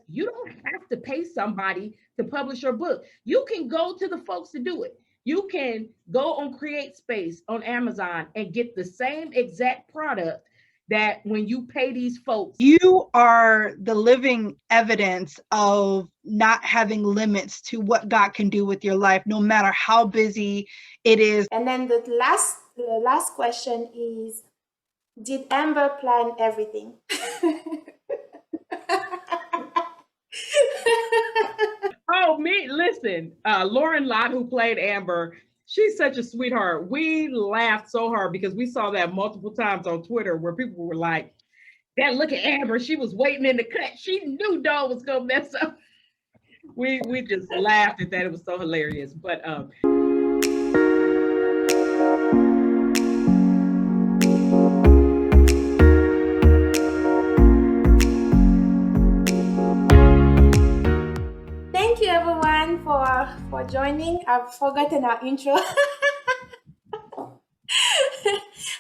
you don't have to pay somebody to publish your book. You can go to the folks to do it. You can go on Create Space on Amazon and get the same exact product that when you pay these folks. You are the living evidence of not having limits to what God can do with your life, no matter how busy it is. And then the last question is, did Amber plan everything? Oh, me, listen, Lauren Lott, who played Amber, she's such a sweetheart. We laughed so hard because we saw that multiple times on Twitter where people were like, that look at Amber, she was waiting in the cut. She knew Dawn was gonna mess up. We just laughed at that. It was so hilarious. But Thank you everyone for joining. I've forgotten our intro.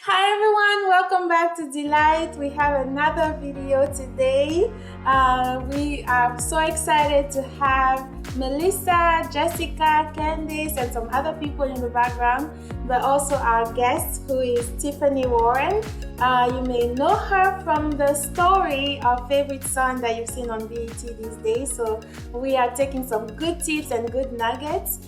Hi everyone, welcome back to Delight. We have another video today. We are so excited to have Melissa, Jessica, Candice, and some other people in the background, but also our guest, who is Tiffany Warren. You may know her from the story of Favorite Son that you've seen on BET these days. So we are taking some good tips and good nuggets.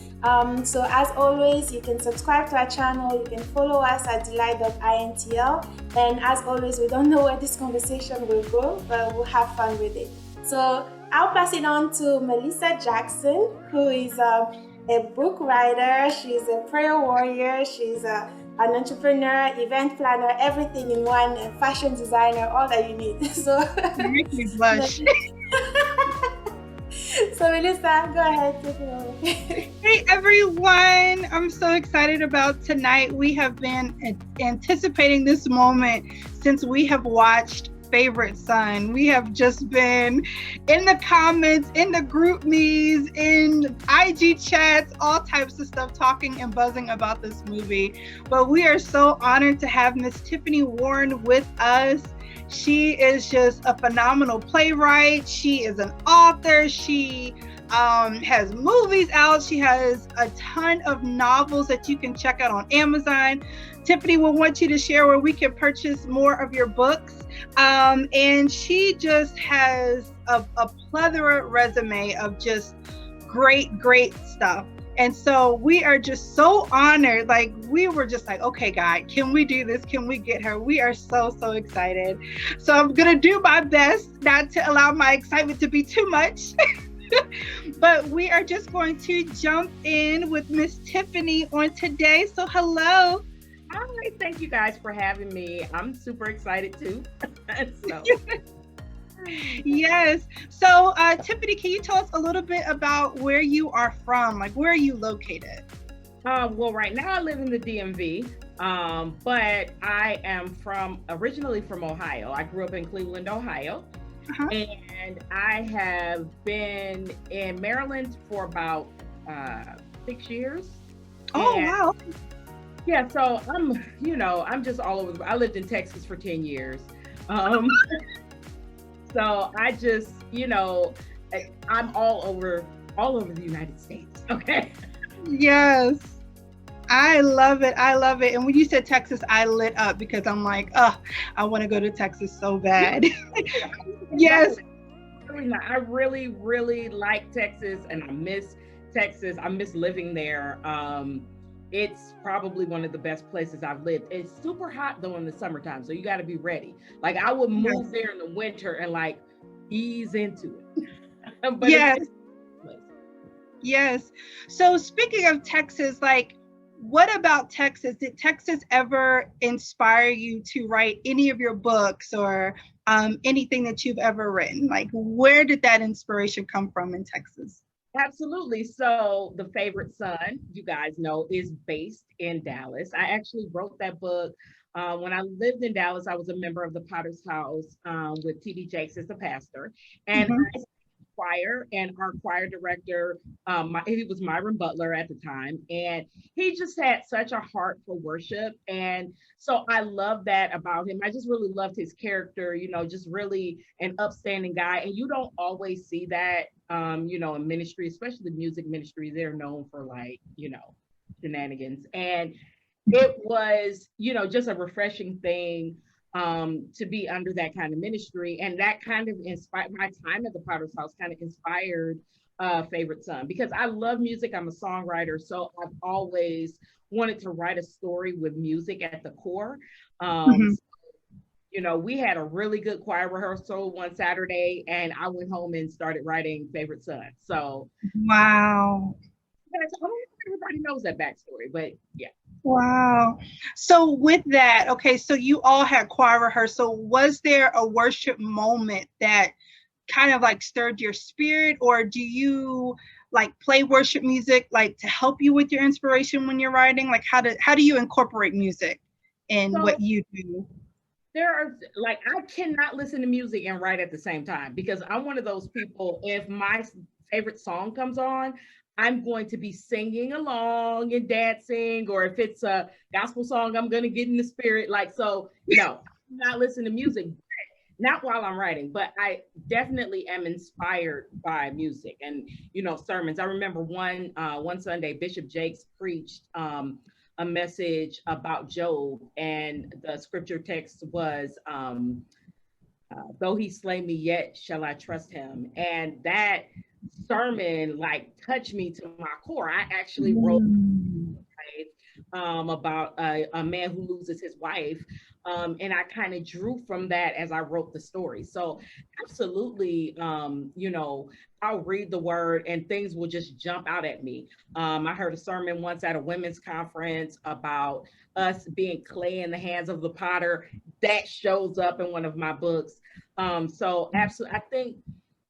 So as always, you can subscribe to our channel, you can follow us at delight.intl, and as always, we don't know where this conversation will go, but we'll have fun with it. So I'll pass it on to Melissa Jackson, who is a book writer, she's a prayer warrior, she's an entrepreneur, event planner, everything in one, a fashion designer, all that you need. So You make me blush. So Melissa, go ahead, take it over. Hey everyone, I'm so excited about tonight. We have been anticipating this moment since we have watched Favorite Son. We have just been in the comments, in the group me's, in IG chats, all types of stuff, talking and buzzing about this movie. But we are so honored to have Miss Tiffany Warren with us. She is just a phenomenal playwright. She is an author. She has movies out. She has a ton of novels that you can check out on Amazon. Tiffany will want you to share where we can purchase more of your books. And she just has a plethora resume of just great stuff. And so we are just so honored. Like, we were just like, okay, God, can we do this? Can we get her? We are so excited. So I'm going to do my best not to allow my excitement to be too much. But we are just going to jump in with Miss Tiffany on today. So hello. Hi, thank you guys for having me. I'm super excited too. So. Yes. So Tiffany, can you tell us a little bit about where you are from? Like, where are you located? Well, right now I live in the DMV, but I am originally from Ohio. I grew up in Cleveland, Ohio. Uh-huh. And I have been in Maryland for about 6 years. Oh, wow. Yeah, so I'm just all over. I lived in Texas for 10 years. So I just, I'm all over the United States. Okay. Yes. I love it. And when you said Texas, I lit up because I'm like, I want to go to Texas so bad. Yes. I really like Texas, and I miss Texas. I miss living there. It's probably one of the best places I've lived. It's super hot though in the summertime, so you got to be ready. Like, I would move there in the winter and like ease into it. But yes. So speaking of Texas, like, what about Texas? Did Texas ever inspire you to write any of your books or anything that you've ever written? Like, where did that inspiration come from in Texas? Absolutely. So The Favorite Son, you guys know, is based in Dallas. I actually wrote that book when I lived in Dallas. I was a member of the Potter's House with T.D. Jakes as the pastor. And I choir, and our choir director, he was Myron Butler at the time, and he just had such a heart for worship. And so I love that about him. I just really loved his character, just really an upstanding guy. And you don't always see that, in ministry, especially music ministry. They're known for shenanigans. And it was, just a refreshing thing to be under that kind of ministry. And that kind of inspired my time at the Potter's House, kind of inspired Favorite Son, because I love music. I'm a songwriter. So I've always wanted to write a story with music at the core. We had a really good choir rehearsal one Saturday, and I went home and started writing Favorite Son. So wow. I don't know if everybody knows that backstory, but yeah. Wow. So with that, okay, so you all had choir rehearsal. Was there a worship moment that kind of like stirred your spirit, or do you like play worship music like to help you with your inspiration when you're writing? Like how do you incorporate music in what you do? There are I cannot listen to music and write at the same time, because I'm one of those people. If my favorite song comes on, I'm going to be singing along and dancing, or if it's a gospel song, I'm going to get in the spirit. So, no, I'm not listening to music, not while I'm writing, but I definitely am inspired by music and, sermons. I remember one Sunday, Bishop Jakes preached a message about Job, and the scripture text was, though he slay me, yet shall I trust him. And that sermon touched me to my core. I actually wrote about a man who loses his wife, and I kind of drew from that as I wrote the story. So absolutely, I'll read the word and things will just jump out at me. I heard a sermon once at a women's conference about us being clay in the hands of the potter. That shows up in one of my books. So absolutely, I think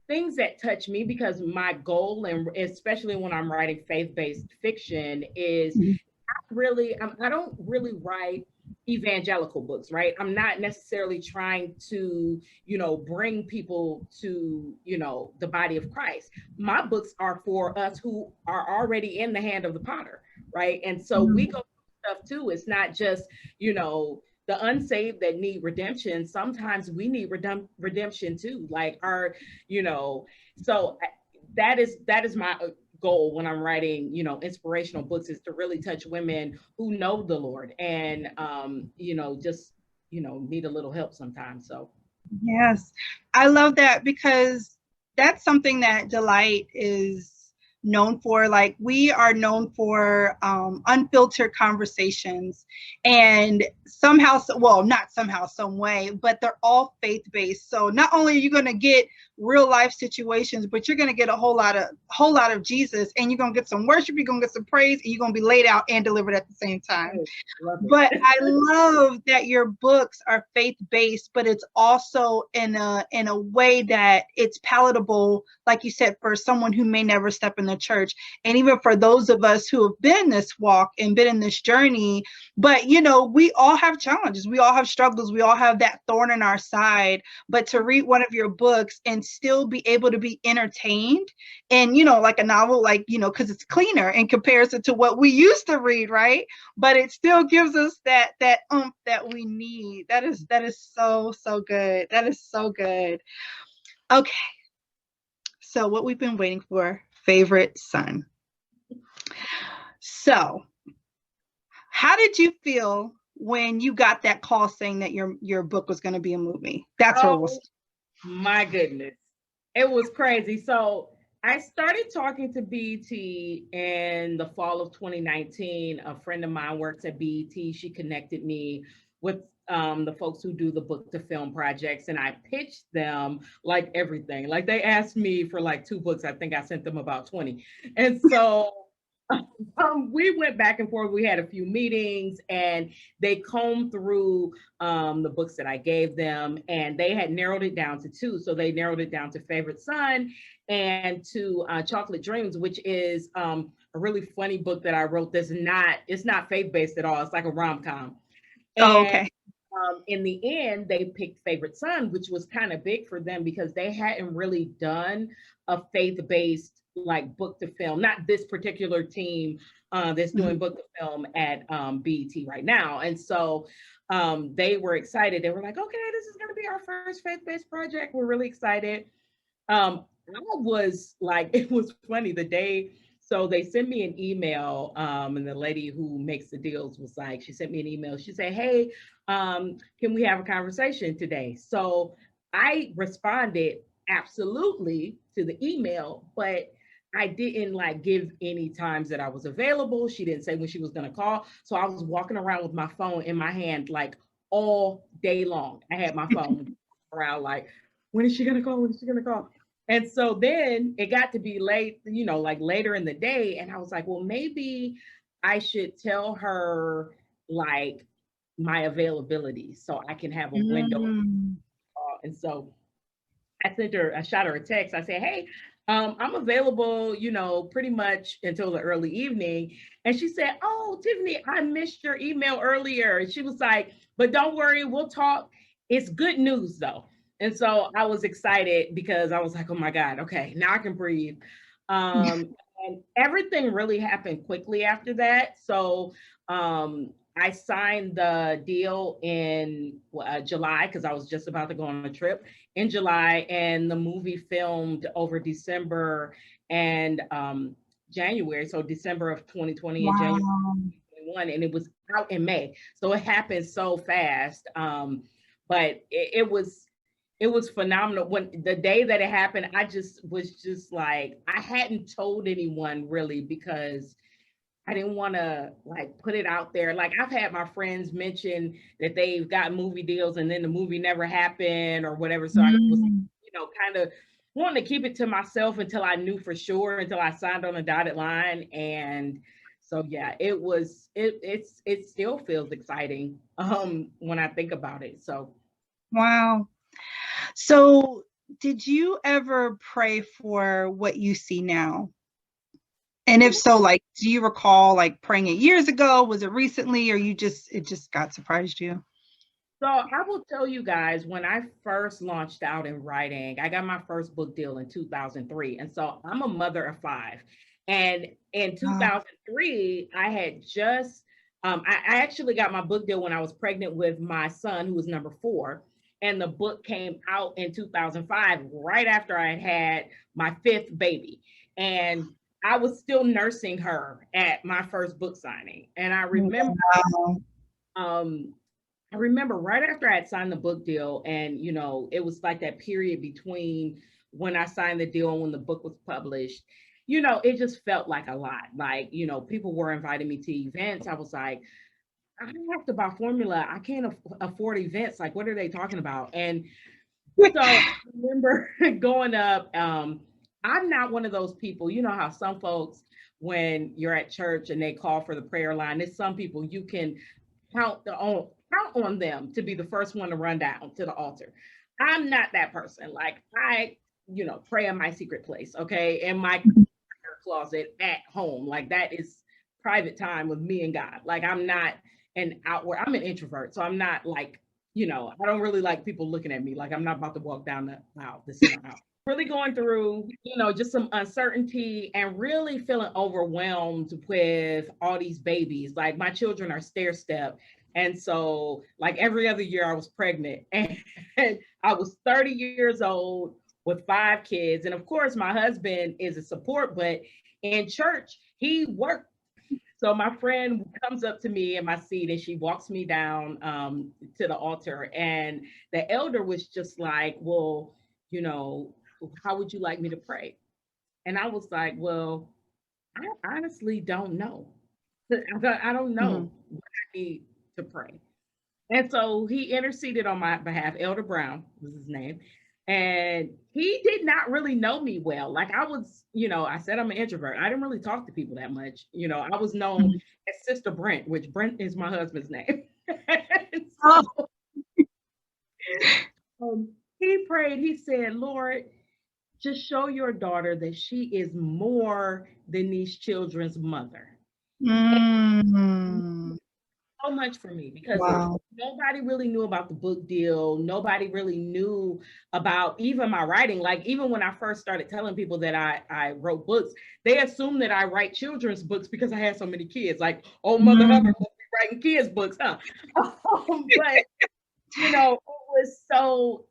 things that touch me, because my goal, and especially when I'm writing faith-based fiction, is I don't really write evangelical books, right? I'm not necessarily trying to, bring people to, the body of Christ. My books are for us who are already in the hand of the potter, right? And so we go through stuff too. It's not just, the unsaved that need redemption. Sometimes we need redemption too. So that is my goal when I'm writing, inspirational books, is to really touch women who know the Lord and, just, need a little help sometimes. So. Yes, I love that, because that's something that Delight is known for. We are known for unfiltered conversations, and somehow, not somehow, some way, but they're all faith-based. So not only are you going to get real life situations, but you're going to get a whole lot of Jesus, and you're going to get some worship, you're going to get some praise, and you're going to be laid out and delivered at the same time. But I love that your books are faith-based, but it's also in a way that it's palatable, like you said, for someone who may never step in the church, and even for those of us who have been in this walk and been in this journey. But we all have challenges, we all have struggles, we all have that thorn in our side. But to read one of your books and still be able to be entertained, and like a novel, because it's cleaner in comparison to what we used to read, right? But it still gives us that oomph that we need. That is so good. That is so good. Okay, so what we've been waiting for, Favorite Son. So how did you feel when you got that call saying that your book was going to be a movie? That's what it was. My goodness, it was crazy. So I started talking to BET in the fall of 2019. A friend of mine works at BET. She connected me with the folks who do the book to film projects, and I pitched them everything. They asked me for 2 books. I think I sent them about 20. And so we went back and forth. We had a few meetings, and they combed through the books that I gave them, and they had narrowed it down to 2. So they narrowed it down to Favorite Son and to Chocolate Dreams, which is a really funny book that I wrote. It's not faith-based at all. It's like a rom-com. Oh, okay. In the end, they picked Favorite Son, which was kind of big for them because they hadn't really done a faith-based like book to film. Not this particular team that's doing book to film at BET right now, and so they were excited. They were like, "Okay, this is going to be our first faith-based project. We're really excited." I was like, it was funny the day. So they sent me an email, and the lady who makes the deals was like, she sent me an email. She said, "Hey, can we have a conversation today?" So I responded absolutely to the email, but I didn't like give any times that I was available. She didn't say when she was going to call. So I was walking around with my phone in my hand like all day long. I had my phone around like, when is she going to call? When is she going to call? And so then it got to be late, like later in the day. And I was like, well, maybe I should tell her like my availability so I can have a window. And so I shot her a text. I said, "Hey, I'm available, pretty much until the early evening." And she said, "Oh, Tiffany, I missed your email earlier." And she was like, "But don't worry, we'll talk. It's good news though." And so I was excited because I was like, "Oh my God, okay, now I can breathe." And everything really happened quickly after that. So I signed the deal in July because I was just about to go on a trip in July, and the movie filmed over December and January. So December of 2020 and January 2021, and it was out in May. So it happened so fast. But it was phenomenal. When the day that it happened, I just was just like, I hadn't told anyone really because I didn't want to like put it out there. Like I've had my friends mention that they've got movie deals and then the movie never happened or whatever. So I was, kind of wanting to keep it to myself until I knew for sure, until I signed on a dotted line. And so yeah, it still feels exciting when I think about it. So wow. So did you ever pray for what you see now? And if so, like, do you recall like praying it years ago? Was it recently, or it just got surprised you? So I will tell you guys, when I first launched out in writing, I got my first book deal in 2003. And so I'm a mother of 5. And in 2003, I had just, I actually got my book deal when I was pregnant with my son, who was number 4. And the book came out in 2005, right after I had my 5th baby. And I was still nursing her at my first book signing. And I remember, I remember right after I had signed the book deal, and it was like that period between when I signed the deal and when the book was published, it just felt like a lot. Like, people were inviting me to events. I was like, I have to buy formula. I can't afford events. Like, what are they talking about? And so I remember going up. I'm not one of those people, you know how some folks, when you're at church and they call for the prayer line, there's some people you can count on them to be the first one to run down to the altar. I'm not that person. Like I, pray in my secret place, okay, in my closet at home. Like that is private time with me and God. Like I'm not an outward. I'm an introvert, so I'm not like, I don't really like people looking at me. Like I'm not about to walk down the aisle. This is my house. Really going through, just some uncertainty and really feeling overwhelmed with all these babies. Like my children are stair step. And so like every other year I was pregnant and I was 30 years old with 5 kids. And of course my husband is a support, but in church, he worked. So my friend comes up to me in my seat and she walks me down to the altar. And the elder was just like, well, how would you like me to pray? And I was like, well, I honestly don't know. I don't know what I need to pray. And so he interceded on my behalf. Elder Brown was his name. And he did not really know me well. Like I was, I said I'm an introvert. I didn't really talk to people that much. I was known as Sister Brent, which Brent is my husband's name. So, he prayed, he said, Lord, just show your daughter that she is more than these children's mother. So much for me because nobody really knew about the book deal. Nobody really knew about even my writing. Like even when I first started telling people that I wrote books, they assumed that I write children's books because I had so many kids. Like, oh, Mother Hubbard must be writing kids books, huh? But you know, it was so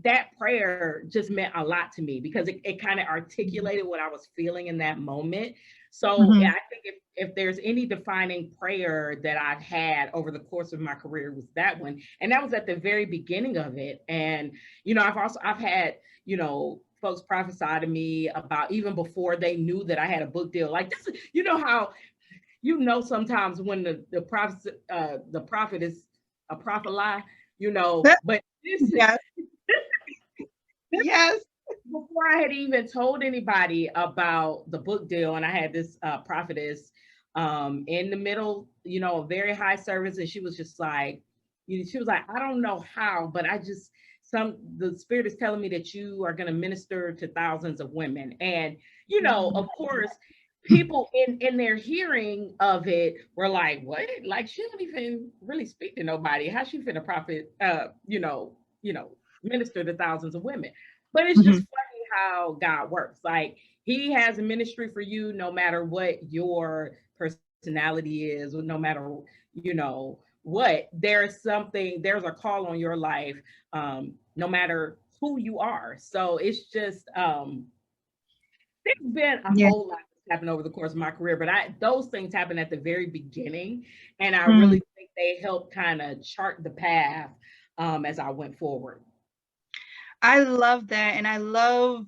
that prayer just meant a lot to me because it kind of articulated what I was feeling in that moment. So Mhm. yeah, I think if there's any defining prayer that I've had over the course of my career, it was that one. And that was at the very beginning of it. And, you know, I've had, you know, folks prophesy to me about even before they knew that I had a book deal. Like this, you know how you know sometimes when the prophet is a prophet lie, you know, but this Yes. Yes. before I had even told anybody about the book deal, and I had this prophetess in the middle, you know, a very high service, and she was just like, she was like, I don't know how, but I just the spirit is telling me that you are going to minister to thousands of women, and you know, of course. People in their hearing of it were like, "What? Like she don't even really speak to nobody. How she finna profit? Minister to thousands of women." But it's just Mhm. funny how God works. Like he has a ministry for you no matter what your personality is, or no matter, you know, what. There's a call on your life, no matter who you are. So it's just there's been a Yeah. whole lot that's happened over the course of my career, but those things happened at the very beginning. And I Mm. really think they helped kind of chart the path as I went forward. I love that. And I love,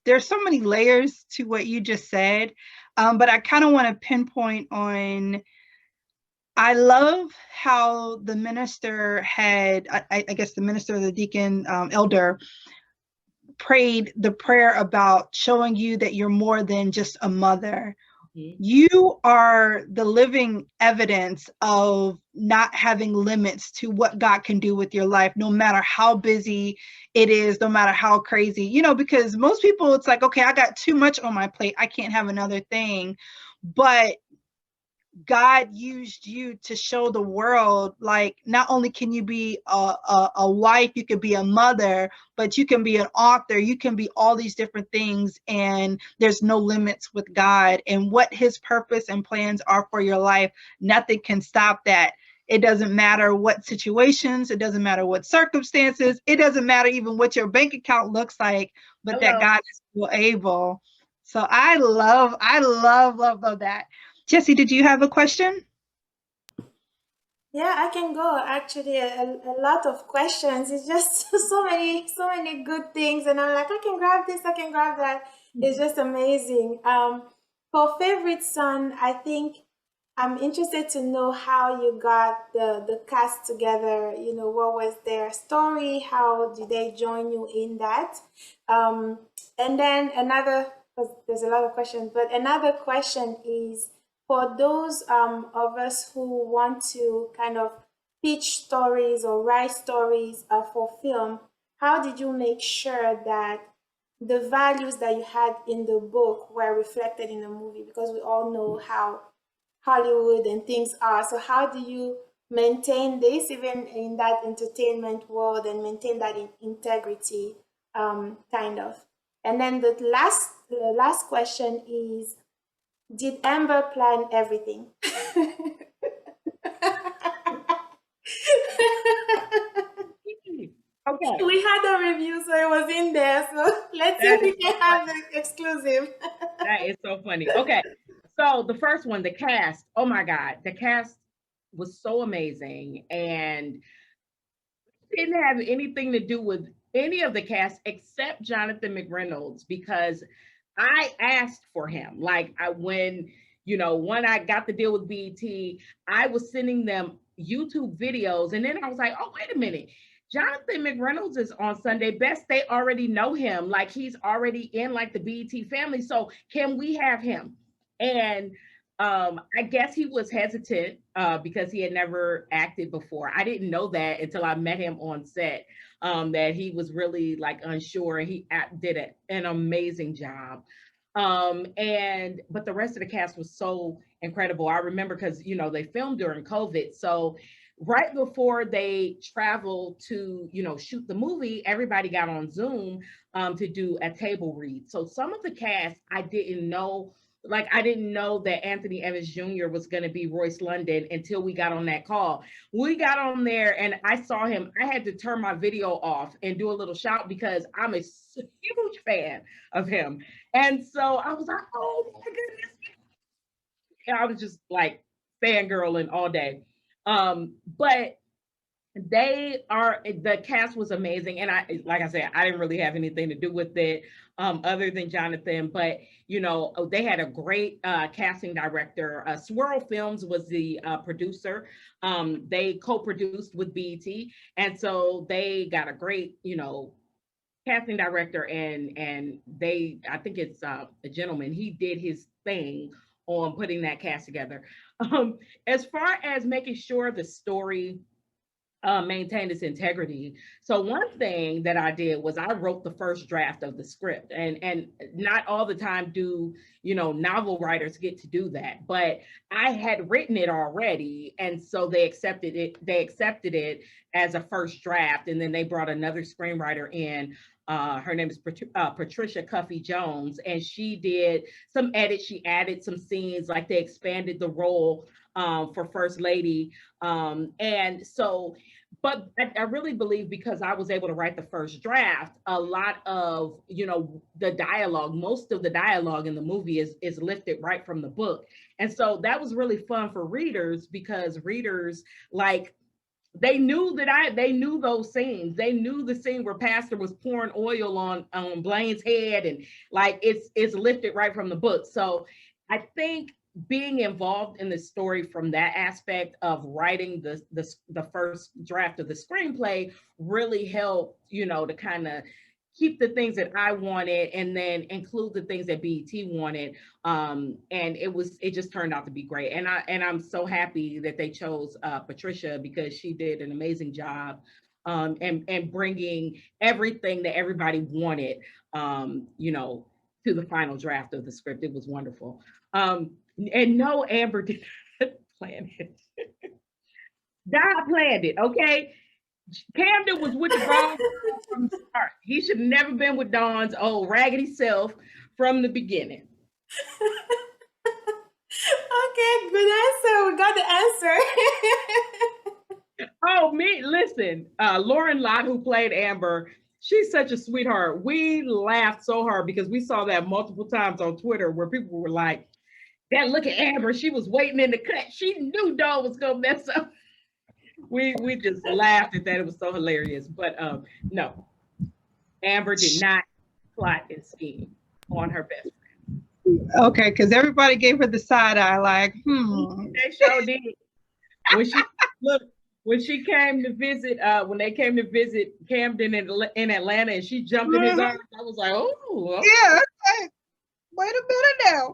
there's so many layers to what you just said. But I kind of want to pinpoint on, I love how the minister had, I guess the minister, the deacon, elder, prayed the prayer about showing you that you're more than just a mother. Mhm. You are the living evidence of not having limits to what God can do with your life, no matter how busy it is, no matter how crazy, you know, because most people, it's like, okay, I got too much on my plate. I can't have another thing. But God used you to show the world, like, not only can you be a wife, you can be a mother, but you can be an author, you can be all these different things, and there's no limits with God and what his purpose and plans are for your life. Nothing can stop that. It doesn't matter what situations, it doesn't matter what circumstances, it doesn't matter even what your bank account looks like, but that Hello. God is still able. So I love that. Jesse, did you have a question? Yeah, I can go. Actually, a lot of questions. It's just so many good things, and I'm like, I can grab this, I can grab that. It's just amazing. For favorite son, I think I'm interested to know how you got the cast together. You know, what was their story? How did they join you in that? Um, and then another, 'cause there's a lot of questions, but another question is for those of us who want to kind of pitch stories or write stories for film, how did you make sure that the values that you had in the book were reflected in the movie? Because we all know how Hollywood and things are. So, how do you maintain this even in that entertainment world and maintain that integrity, kind of? And then the last question is, did Amber plan everything? Okay, We had a review, so it was in there. So let's see if that is we so can have funny. the exclusive. That is so funny. Okay, so the first one, the cast. Oh my God, the cast was so amazing, and didn't have anything to do with any of the cast except Jonathan McReynolds because I asked for him. Like when I got the deal with BET, I was sending them YouTube videos, and then I was like, oh wait a minute. Jonathan McReynolds is on Sunday Best. They already know him. Like he's already in like the BET family. So can we have him? And I guess he was hesitant because he had never acted before. I didn't know that until I met him on set. That he was really like unsure, and he did an amazing job. But the rest of the cast was so incredible. I remember because they filmed during COVID, so right before they traveled to, shoot the movie, everybody got on Zoom to do a table read. So some of the cast I didn't know, like I didn't know that Anthony Evans Jr. was going to be Royce London until we got on that call. We got on there and I saw him. I had to turn my video off and do a little shout because I'm a huge fan of him. And so I was like, oh my goodness. And I was just like fangirling all day. But the cast was amazing, and like I said, I didn't really have anything to do with it other than Jonathan, but they had a great casting director. Swirl Films was the producer. They co-produced with BET, and so they got a great casting director, and I think it's a gentleman, he did his thing on putting that cast together. As far as making sure the story maintained its integrity. So one thing that I did was I wrote the first draft of the script, and not all the time do novel writers get to do that, but I had written it already, and so they accepted it. They accepted it as a first draft, and then they brought another screenwriter in. Her name is Patricia Cuffy Jones, and she did some edits. She added some scenes, like they expanded the role for First Lady. And so, but I really believe because I was able to write the first draft, a lot of, the dialogue, most of the dialogue in the movie is lifted right from the book. And so that was really fun for readers because readers, like, they knew they knew those scenes. They knew the scene where Pastor was pouring oil on Blaine's head, and like it's lifted right from the book. So I think being involved in the story from that aspect of writing the first draft of the screenplay really helped, to kind of keep the things that I wanted and then include the things that BET wanted. And it just turned out to be great. And I'm so happy that they chose Patricia because she did an amazing job and bringing everything that everybody wanted, to the final draft of the script. It was wonderful. And no, Amber did not plan it. God planned it, okay? Camden was with the wrong from the start. He should have never been with Dawn's old raggedy self from the beginning. Okay, good answer. We got the answer. Oh, listen, Lauren Lott, who played Amber, she's such a sweetheart. We laughed so hard because we saw that multiple times on Twitter where people were like, "That look at Amber, she was waiting in the cut. She knew Dawn was gonna mess up." We just laughed at that. It was so hilarious. But no, Amber did not plot and scheme on her best friend. Okay, because everybody gave her the side eye, like, They sure did. When she came to visit, when they came to visit Camden in Atlanta, and she jumped in his arms, I was like, oh, okay. Yeah. Okay. Wait a minute now.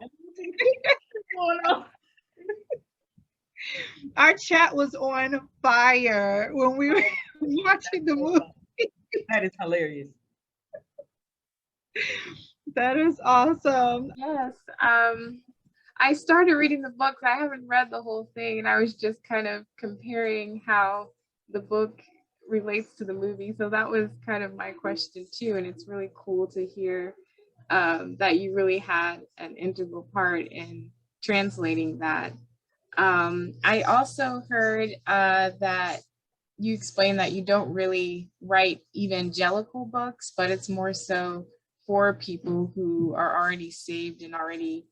Our chat was on fire when we were watching the movie. That is hilarious. That is awesome. Yes. I started reading the books. I haven't read the whole thing, and I was just kind of comparing how the book relates to the movie. So that was kind of my question too. And it's really cool to hear that you really had an integral part in translating that. I also heard that you explained that you don't really write evangelical books, but it's more so for people who are already saved and already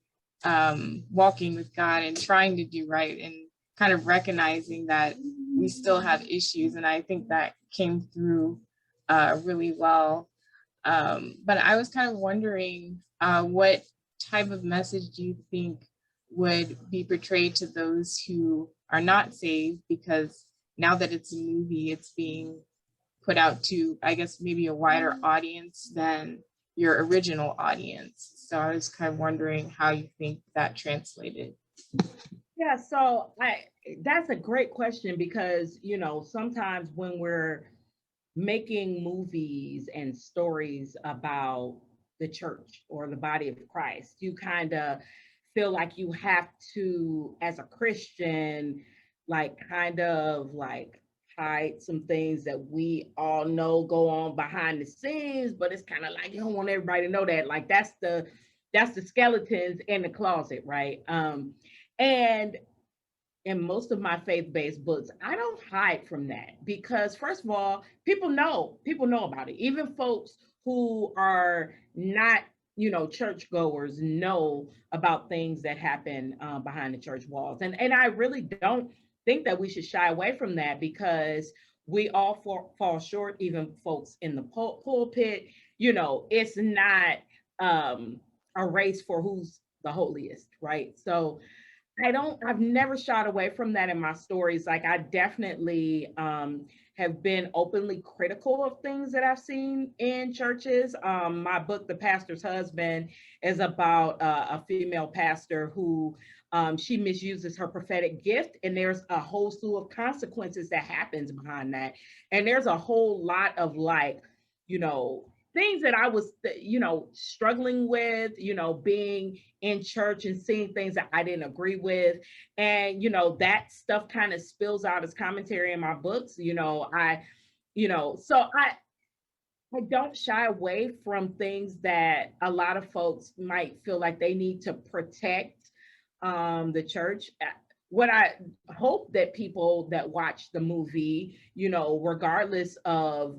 walking with God and trying to do right and kind of recognizing that we still have issues. And I think that came through really well. But I was kind of wondering what type of message do you think would be portrayed to those who are not saved? Because now that it's a movie, it's being put out to, I guess, maybe a wider audience than your original audience. So I was kind of wondering how you think that translated. Yeah, so that's a great question because, sometimes when we're making movies and stories about the church or the body of Christ, you kind of feel like you have to, as a Christian, like kind of like hide some things that we all know go on behind the scenes, but it's kind of like you don't want everybody to know that. Like that's the skeletons in the closet, right? And in most of my faith-based books, I don't hide from that because first of all, people know about it. Even folks who are not, churchgoers know about things that happen behind the church walls. And I really don't think that we should shy away from that because we all fall short, even folks in the pulpit. It's not a race for who's the holiest, right? So I've never shied away from that in my stories. Like I definitely have been openly critical of things that I've seen in churches. My book, The Pastor's Husband, is about a female pastor who she misuses her prophetic gift, and there's a whole slew of consequences that happens behind that. And there's a whole lot of like, things that I was, struggling with, being in church and seeing things that I didn't agree with. And, that stuff kind of spills out as commentary in my books. So I don't shy away from things that a lot of folks might feel like they need to protect the church. What I hope that people that watch the movie, regardless of,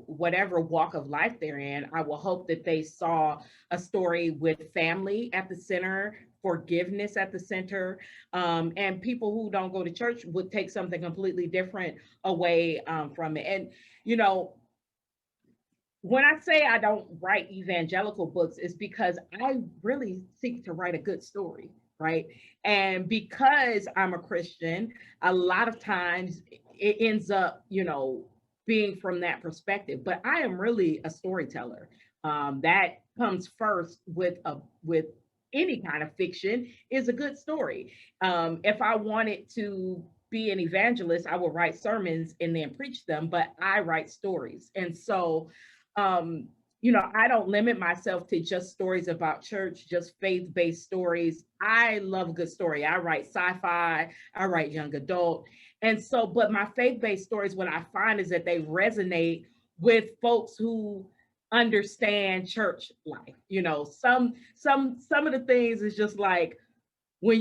whatever walk of life they're in, I will hope that they saw a story with family at the center, forgiveness at the center, and people who don't go to church would take something completely different away from it. And, when I say I don't write evangelical books, it's because I really seek to write a good story, right? And because I'm a Christian, a lot of times it ends up, being from that perspective. But I am really a storyteller. That comes first with any kind of fiction is a good story. If I wanted to be an evangelist, I would write sermons and then preach them, but I write stories. And so um I don't limit myself to just stories about church, just faith-based stories. I love a good story. I write sci-fi, I write young adult. And so, but my faith-based stories, what I find is that they resonate with folks who understand church life. Some of the things is just like, when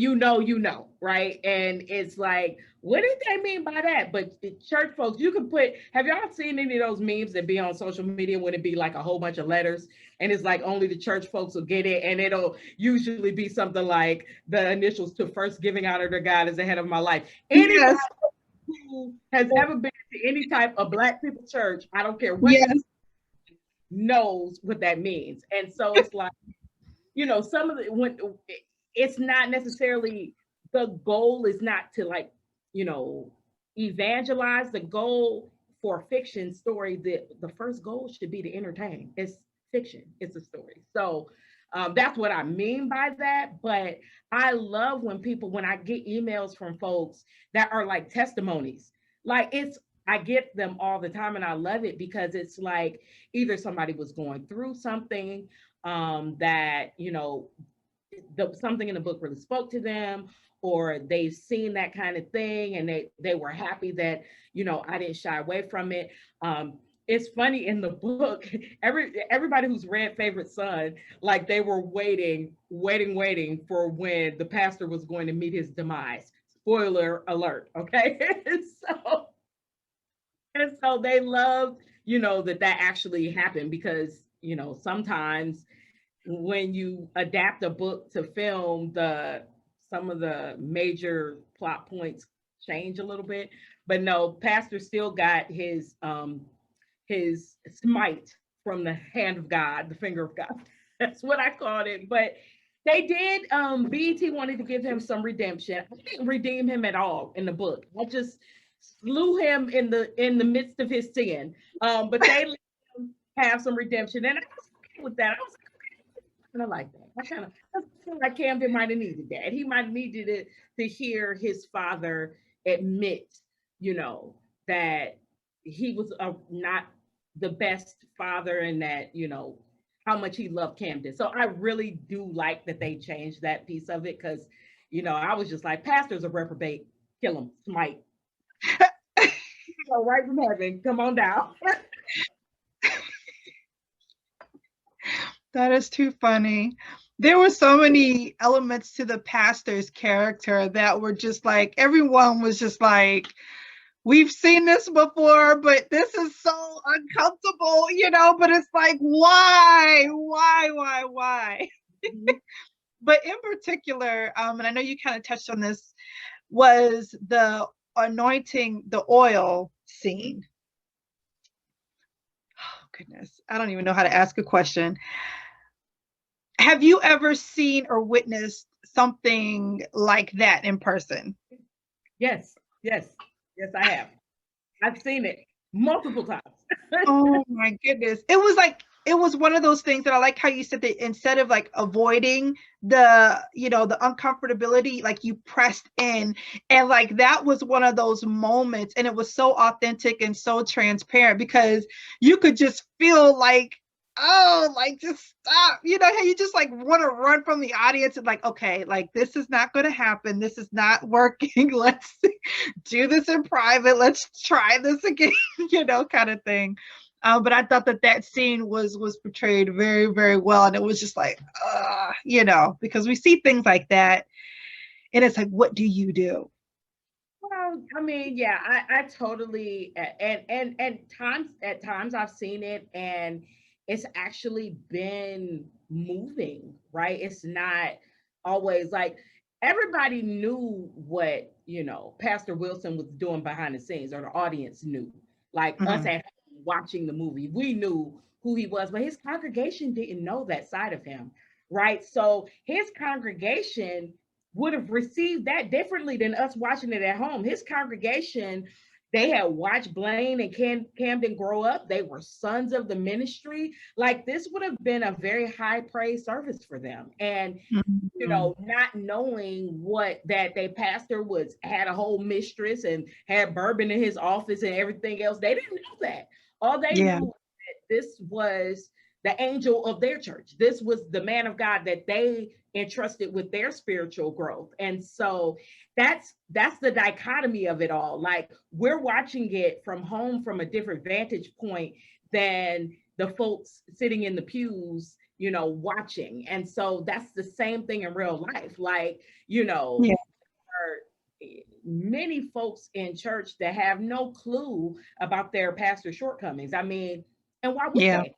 right? And it's like, what did they mean by that? But the church folks, you can have y'all seen any of those memes that be on social media when it be like a whole bunch of letters and it's like only the church folks will get it, and it'll usually be something like the initials to first giving honor to God is ahead of my life. Anybody Yes. who has ever been to any type of Black people church, I don't care what Yes. knows what that means. And so it's like, some of the when it's not necessarily, the goal is not to like, you know, evangelize. The goal for fiction story, the first goal should be to entertain. It's fiction, it's a story. So that's what I mean by that. But I love when I get emails from folks that are like testimonies. Like I get them all the time and I love it because it's like either somebody was going through something that, something in the book really spoke to them, or they've seen that kind of thing and they were happy that, I didn't shy away from it. It's funny in the book, everybody who's read Favorite Son, like they were waiting for when the pastor was going to meet his demise. Spoiler alert, okay? And so they loved, that actually happened because, sometimes when you adapt a book to film, some of the major plot points change a little bit. But no, Pastor still got his smite from the hand of God, the finger of God. That's what I called it. But they did, BET wanted to give him some redemption. I didn't redeem him at all in the book. I just slew him in the midst of his sin. But they let him have some redemption. And I was okay with that. I was kind of like that. I feel like Camden might have needed that. He might have needed it to hear his father admit, that he was not the best father, and that, how much he loved Camden. So I really do like that they changed that piece of it because, I was just like, pastor's a reprobate. Kill him, smite. Go right from heaven. Come on down. That is too funny. There were so many elements to the pastor's character that were just like, everyone was just like, we've seen this before, but this is so uncomfortable, you know, but it's like, why? Mhm. But in particular, and I know you kind of touched on this, was the anointing the oil scene. Oh, goodness. I don't even know how to ask a question. Have you ever seen or witnessed something like that in person? Yes, yes, yes, I have. I've seen it multiple times. Oh my goodness. It was like, it was one of those things that I like how you said that instead of like avoiding the, you know, the uncomfortability, like you pressed in, and like that was one of those moments, and it was so authentic and so transparent because you could just feel like, oh, like just stop, you know, how you just like want to run from the audience and like, okay, like this is not going to happen, this is not working, let's do this in private, let's try this again, you know, kind of thing. But I thought that that scene was portrayed very, very well, and it was just like, you know, because we see things like that, and it's like, what do you do? Well, I mean, yeah, I totally and times at times I've seen it and it's actually been moving, right? It's not always like everybody knew what, Pastor Wilson was doing behind the scenes, or the audience knew. Like us Mhm. at home watching the movie, we knew who he was, but his congregation didn't know that side of him, right? So his congregation would have received that differently than us watching it at home. His congregation, they had watched Blaine and Camden grow up. They were sons of the ministry. Like this would have been a very high praise service for them. And Mhm. not knowing what that they pastor was had a whole mistress and had bourbon in his office and everything else. They didn't know that. All they Yeah. knew was that this was the angel of their church. This was the man of God that they entrusted with their spiritual growth. And so that's the dichotomy of it all. Like we're watching it from home from a different vantage point than the folks sitting in the pews, watching. And so that's the same thing in real life. Like, Yeah. are many folks in church that have no clue about their pastor's shortcomings. I mean, and why would Yeah. they?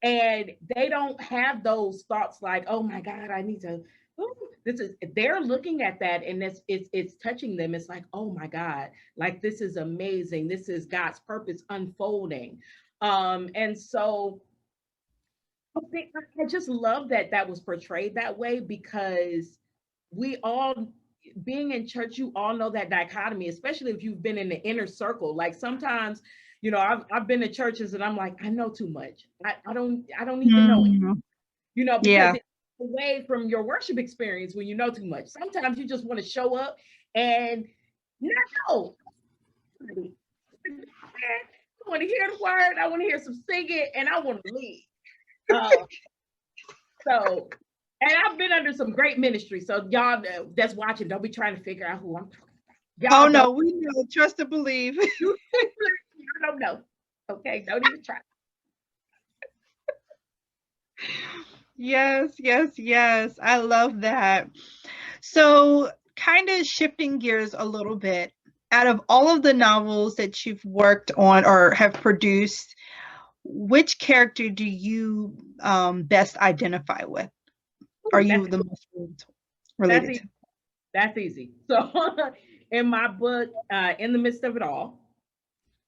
And they don't have those thoughts like, oh my God, I need to. Ooh, this is they're looking at that and it's touching them. It's like, oh my God, like this is amazing. This is God's purpose unfolding. And so I just love that that was portrayed that way because we all, being in church, you all know that dichotomy, especially if you've been in the inner circle. Like sometimes, I've been to churches and I'm like, I know too much. I don't need to know it, Mhm. because Yeah. it's away from your worship experience when you know too much. Sometimes you just want to show up and not know. I want to hear the word. I want to hear some singing, and I want to leave. Uh, So, and I've been under some great ministry. So y'all that's watching, don't be trying to figure out who I'm talking about. Oh Y'all no, don't. we know, trust and believe. You don't know. Okay, don't even try. Yes, yes, yes. I love that. So, kind of shifting gears a little bit, out of all of the novels that you've worked on or have produced, which character do you best identify with? Are Ooh, you the most that's related to? easy. That's easy. So in my book, in the midst of it all,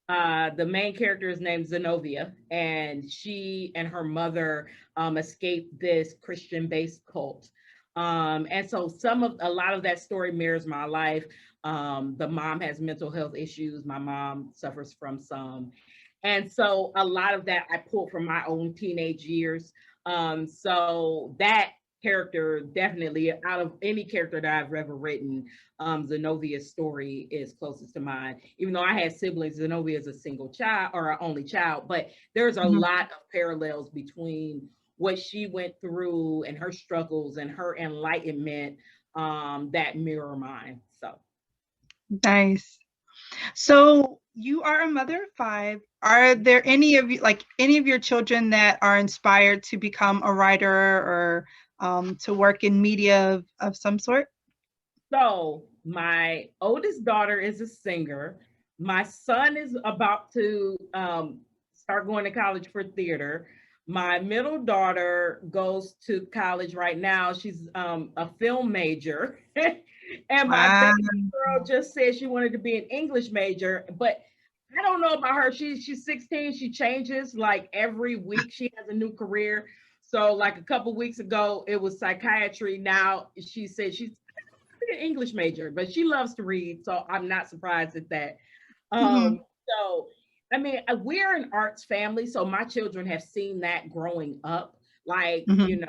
the main character is named Zenobia, and she and her mother escaped this Christian-based cult. And so a lot of that story mirrors my life. The mom has mental health issues. My mom suffers from some. And so a lot of that I pulled from my own teenage years. So that character, definitely out of any character that I've ever written, Zenovia's story is closest to mine. Even though I had siblings, Zenobia is a single child or an only child, but there's a Mhm. lot of parallels between what she went through and her struggles and her enlightenment, that mirror mine. So Nice. So you are a mother of five. Are there any of you, like any of your children that are inspired to become a writer or to work in media of some sort? So my oldest daughter is a singer. My son is about to start going to college for theater. My middle daughter goes to college right now. She's a film major. And my Wow. baby girl just said she wanted to be an English major, but I don't know about her. She's 16. She changes like every week. She has a new career. So like a couple weeks ago, it was psychiatry. Now she said she's an English major, but she loves to read, so I'm not surprised at that. Mhm. So I mean, we're an arts family, so my children have seen that growing up. Like, you Mhm. know,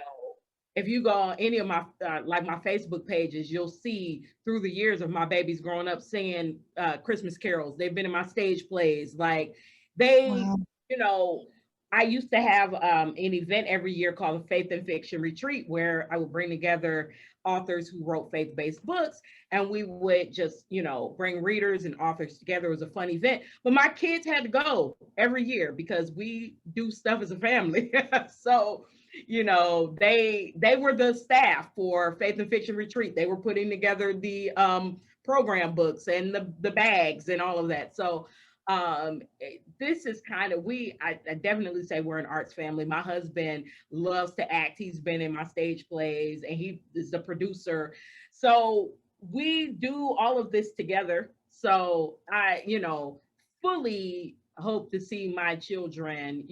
if you go on any of my like my Facebook pages, you'll see through the years of my babies growing up singing Christmas carols. They've been in my stage plays. Like they, Wow. you know, I used to have an event every year called a Faith and Fiction Retreat, where I would bring together authors who wrote faith-based books, and we would just, bring readers and authors together. It was a fun event, but my kids had to go every year because we do stuff as a family. So they were the staff for Faith and Fiction Retreat. They were putting together the program books and the bags and all of that. So this is kind of I definitely say we're an arts family. My husband loves to act. He's been in my stage plays and he is the producer. So we do all of this together. So I, fully hope to see my children,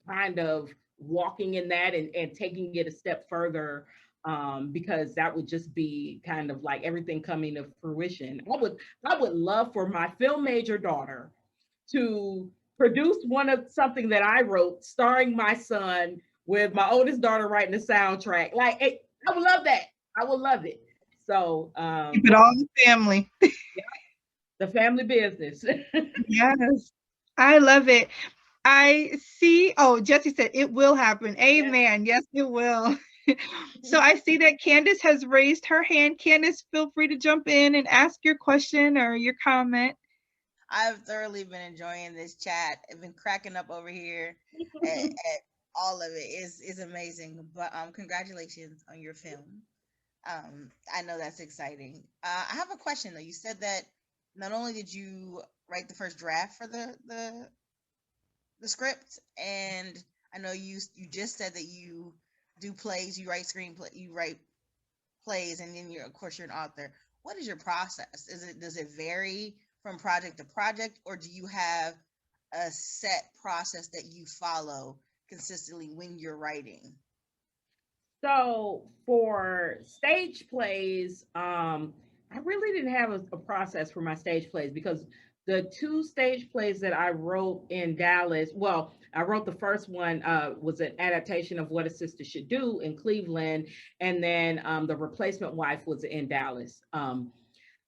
kind of walking in that and taking it a step further, because that would just be kind of like everything coming to fruition. I would love for my film major daughter to produce one of something that I wrote, starring my son, with my oldest daughter writing the soundtrack. Like, I would love that. I would love it. So, Keep it all in the family. yeah, the family business. Yes. I love it. I see. Oh, Jesse said it will happen. Yeah. Amen. Yes, it will. So I see that Candace has raised her hand. Candace, feel free to jump in and ask your question or your comment. I've thoroughly been enjoying this chat. I've been cracking up over here at all of it. Is amazing. But congratulations on your film. I know that's exciting. I have a question though. You said that not only did you write the first draft for the script, and I know you just said that you do plays, you write screenplay, you write plays, and then you're of course you're an author. What is your process? Does it vary from project to project, or do you have a set process that you follow consistently when you're writing? So for stage plays, I really didn't have a process for my stage plays because the two stage plays that I wrote in Dallas, well, I wrote the first one, was an adaptation of What a Sister Should Do in Cleveland, and then The Replacement Wife was in Dallas. I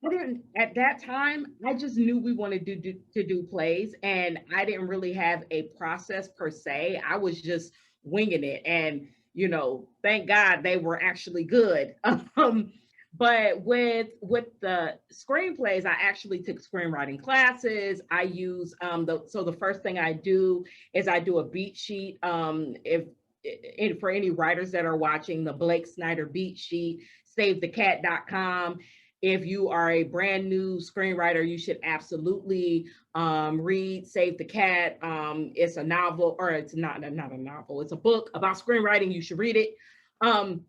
didn't at that time. I just knew we wanted to do plays, and I didn't really have a process per se. I was just winging it, and thank God they were actually good. But with the screenplays, I actually took screenwriting classes. I use the first thing I do is I do a beat sheet. If for any writers that are watching, the Blake Snyder beat sheet, savethecat.com. If you are a brand new screenwriter, you should absolutely read Save the Cat. It's a novel, or it's not a novel. It's a book about screenwriting. You should read it. Um,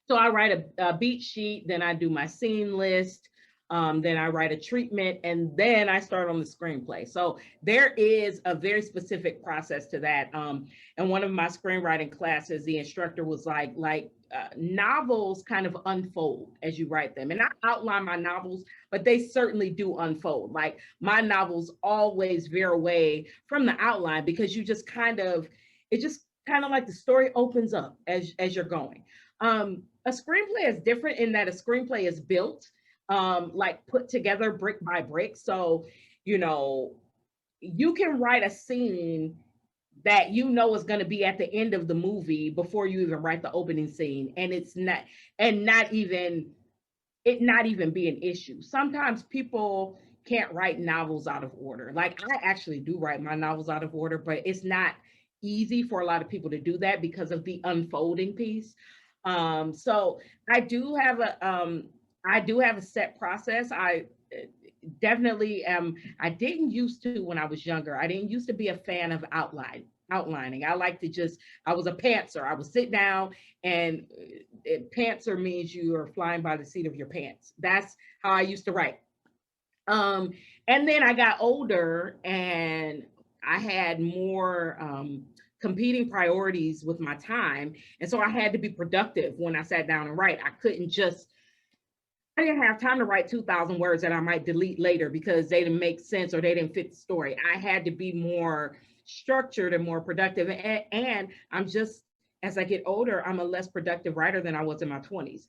so I write a beat sheet, then I do my scene list, then I write a treatment, and then I start on the screenplay. So there is a very specific process to that. And one of my screenwriting classes, the instructor was like novels kind of unfold as you write them. And I outline my novels, but they certainly do unfold. Like my novels always veer away from the outline because it just kind of like the story opens up as you're going. A screenplay is different in that a screenplay is built, like put together brick by brick. So, you know, you can write a scene that is going to be at the end of the movie before you even write the opening scene, and it's not, and not even it not even be an issue. Sometimes people can't write novels out of order. Like I actually do write my novels out of order, but it's not easy for a lot of people to do that because of the unfolding piece. So I do have a set process. I definitely am. I didn't used to when I was younger. I didn't used to be a fan of outlining. I like to just, I was a pantser. I would sit down and pantser means you are flying by the seat of your pants. That's how I used to write. Um, and then I got older and I had more competing priorities with my time. And so I had to be productive when I sat down and write. I didn't have time to write 2,000 words that I might delete later because they didn't make sense or they didn't fit the story. I had to be more structured and more productive. And I'm just, as I get older, I'm a less productive writer than I was in my 20s.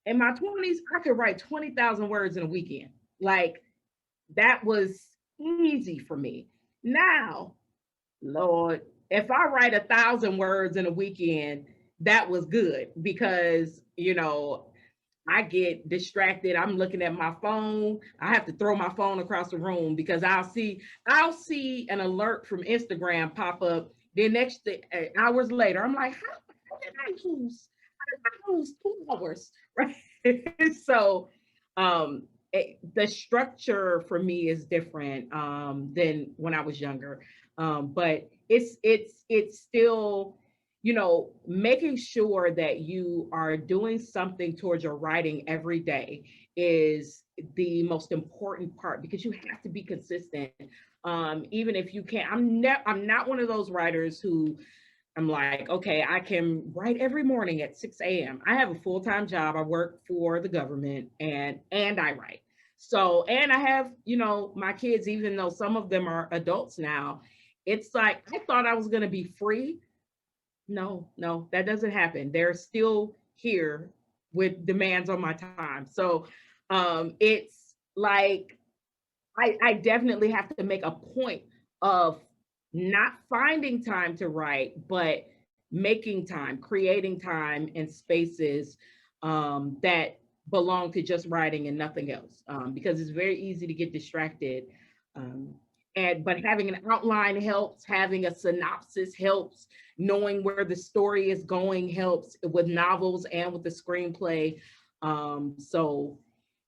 In my 20s, I could write 20,000 words in a weekend. Like that was easy for me. Now, Lord, if I write 1,000 words in a weekend, that was good because, I get distracted. I'm looking at my phone. I have to throw my phone across the room because I'll see an alert from Instagram pop up. Then next hours later, I'm like, how did I lose 2 hours? Right. So the structure for me is different than when I was younger. But it's still, making sure that you are doing something towards your writing every day is the most important part because you have to be consistent. Even if you can't, I'm not one of those writers who I'm like, okay, I can write every morning at 6 a.m. I have a full-time job. I work for the government and I write. So, and I have, my kids, even though some of them are adults now, it's like I thought I was going to be free. No, that doesn't happen. They're still here with demands on my time. So it's like I definitely have to make a point of not finding time to write, but making time, creating time and spaces that belong to just writing and nothing else. Because it's very easy to get distracted. Um, but having an outline helps, having a synopsis helps, knowing where the story is going helps with novels and with the screenplay. So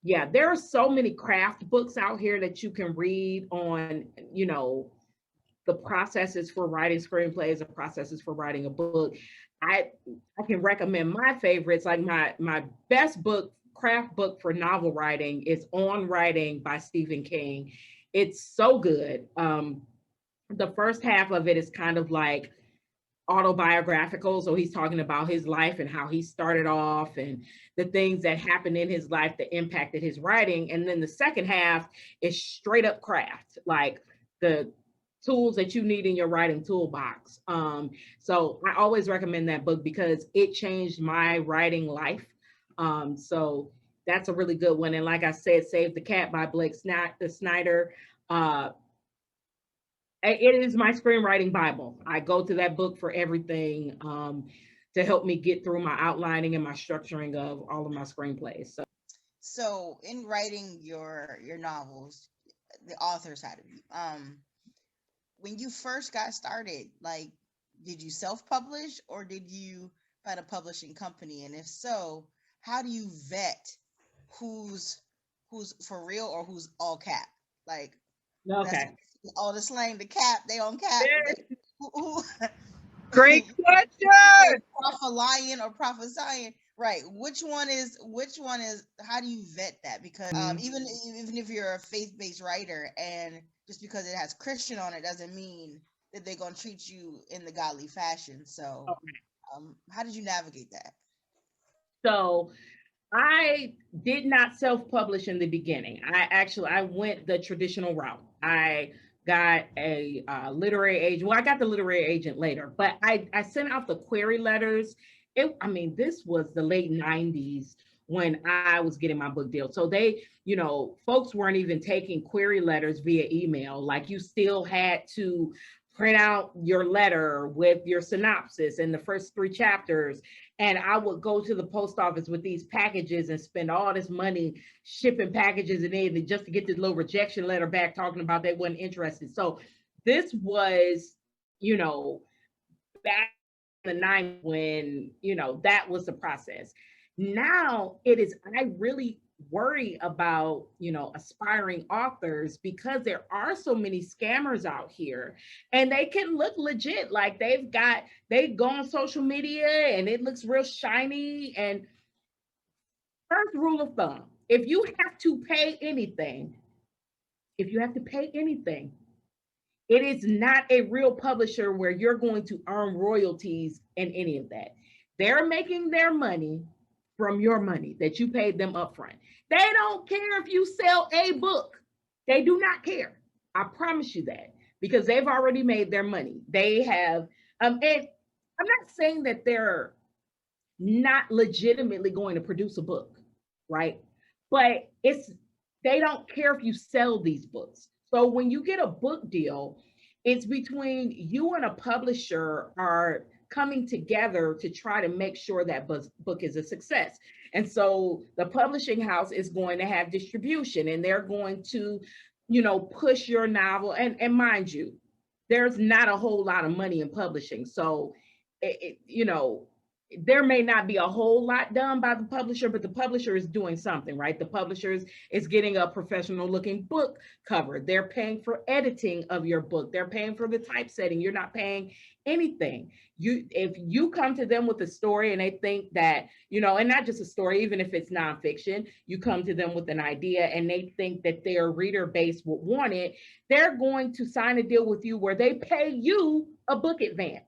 yeah, there are so many craft books out here that you can read on, the processes for writing screenplays, the processes for writing a book. I I can recommend my favorites, like my best book, craft book for novel writing is On Writing by Stephen King. It's so good. The first half of it is kind of like autobiographical. So he's talking about his life and how he started off and the things that happened in his life that impacted his writing. And then the second half is straight up craft, like the tools that you need in your writing toolbox. So I always recommend that book because it changed my writing life. So that's a really good one. And like I said, Save the Cat by Blake Snyder. It is my screenwriting Bible. I go to that book for everything to help me get through my outlining and my structuring of all of my screenplays. So in writing your novels, the author side of you, when you first got started, like, did you self-publish or did you find a publishing company? And if so, how do you vet who's for real or who's all cap? Like, Okay. all the slang, the cap, they on cap. Who, Great question. Prophet lying or prophesying, right? Which one is? How do you vet that? Because even if you're a faith-based writer, and just because it has Christian on it doesn't mean that they're gonna treat you in the godly fashion. So, how did you navigate that? So I did not self-publish in the beginning. I went the traditional route. I got a literary agent. Well, I got the literary agent later, but I sent out the query letters. This was the late 90s when I was getting my book deal. So they, folks weren't even taking query letters via email. Like you still had to print out your letter with your synopsis and the first 3 chapters. And I would go to the post office with these packages and spend all this money shipping packages and anything just to get this little rejection letter back talking about they wasn't interested. So this was, you know, back in the 90s when, you know, that was the process. Now it is, I really worry about, you know, aspiring authors because there are so many scammers out here and they can look legit. Like they go on social media and it looks real shiny. And first rule of thumb, if you have to pay anything, if you have to pay anything, it is not a real publisher where you're going to earn royalties in any of that. They're making their money from your money that you paid them upfront. They don't care if you sell a book. They do not care. I promise you that because they've already made their money. They have, and I'm not saying that they're not legitimately going to produce a book, right? But they don't care if you sell these books. So when you get a book deal, it's between you and a publisher are coming together to try to make sure that book is a success. And so the publishing house is going to have distribution and they're going to, you know, push your novel. And mind you, there's not a whole lot of money in publishing. So, you know, there may not be a whole lot done by the publisher, but the publisher is doing something, right? The publisher is getting a professional looking book cover. They're paying for editing of your book. They're paying for the typesetting. You're not paying anything. If you come to them with a story and they think that, you know, and not just a story, even if it's nonfiction, you come to them with an idea and they think that their reader base would want it, they're going to sign a deal with you where they pay you a book advance.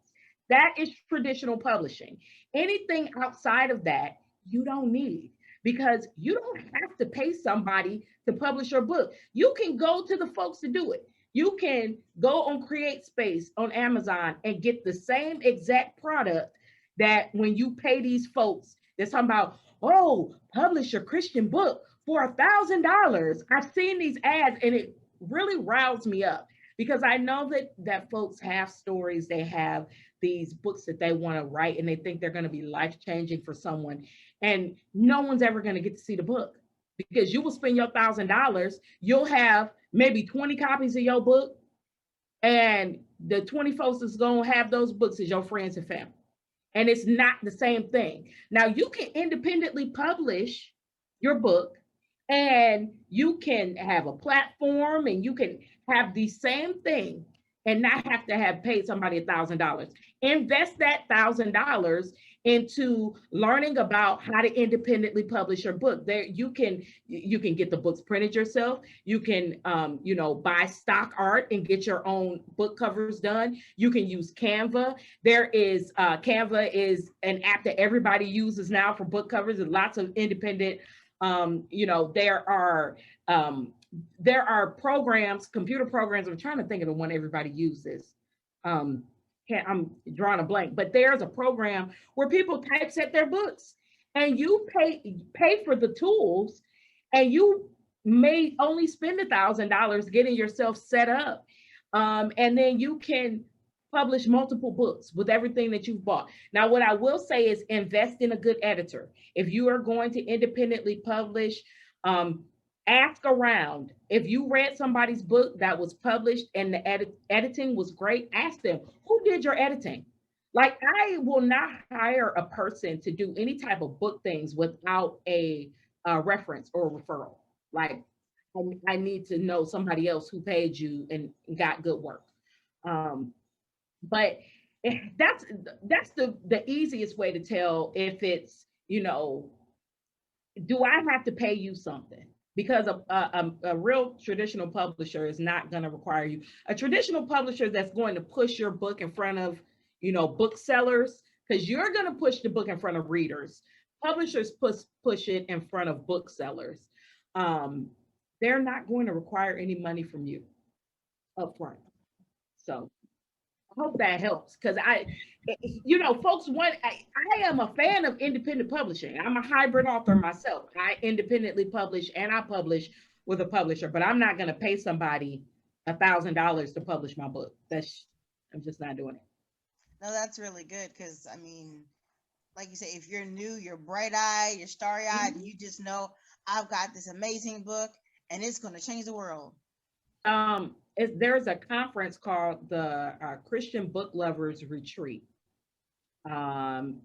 That is traditional publishing. Anything outside of that, you don't need because you don't have to pay somebody to publish your book. You can go to the folks to do it. You can go on Create Space on Amazon and get the same exact product that when you pay these folks, they're talking about, oh, publish your Christian book for $1,000. I've seen these ads and it really riles me up because I know that folks have stories, they have these books that they want to write and they think they're going to be life-changing for someone. And no one's ever going to get to see the book because you will spend your $1,000. You'll have maybe 20 copies of your book and the 20 folks that's going to have those books is your friends and family. And it's not the same thing. Now you can independently publish your book and you can have a platform and you can have the same thing and not have to have paid somebody $1,000. Invest that $1,000 into learning about how to independently publish your book. There, you can get the books printed yourself. You can, you know, buy stock art and get your own book covers done. You can use Canva. There is Canva is an app that everybody uses now for book covers. And lots of independent. You know, there are programs, computer programs. I'm trying to think of the one everybody uses. I'm drawing a blank, but there's a program where people typeset their books and you pay for the tools and you may only spend $1,000 getting yourself set up. And then you can publish multiple books with everything that you've bought. Now, what I will say is invest in a good editor. If you are going to independently publish, ask around. If you read somebody's book that was published and the editing was great, ask them, who did your editing? Like, I will not hire a person to do any type of book things without a reference or a referral. Like, I need to know somebody else who paid you and got good work. But that's the easiest way to tell if it's, you know, do I have to pay you something? Because a real traditional publisher is not going to require you. A traditional publisher that's going to push your book in front of, you know, booksellers, because you're going to push the book in front of readers. Publishers push it in front of booksellers. They're not going to require any money from you up front. So I hope that helps because you know, folks I am a fan of independent publishing. I'm a hybrid author myself. I independently publish and I publish with a publisher, but I'm not going to pay somebody $1,000 to publish my book. I'm just not doing it. No, that's really good because I mean, like you say, if you're new, you're bright eyed, you're starry eyed, and you just know I've got this amazing book and it's going to change the world. There's a conference called the Christian Book Lovers Retreat, and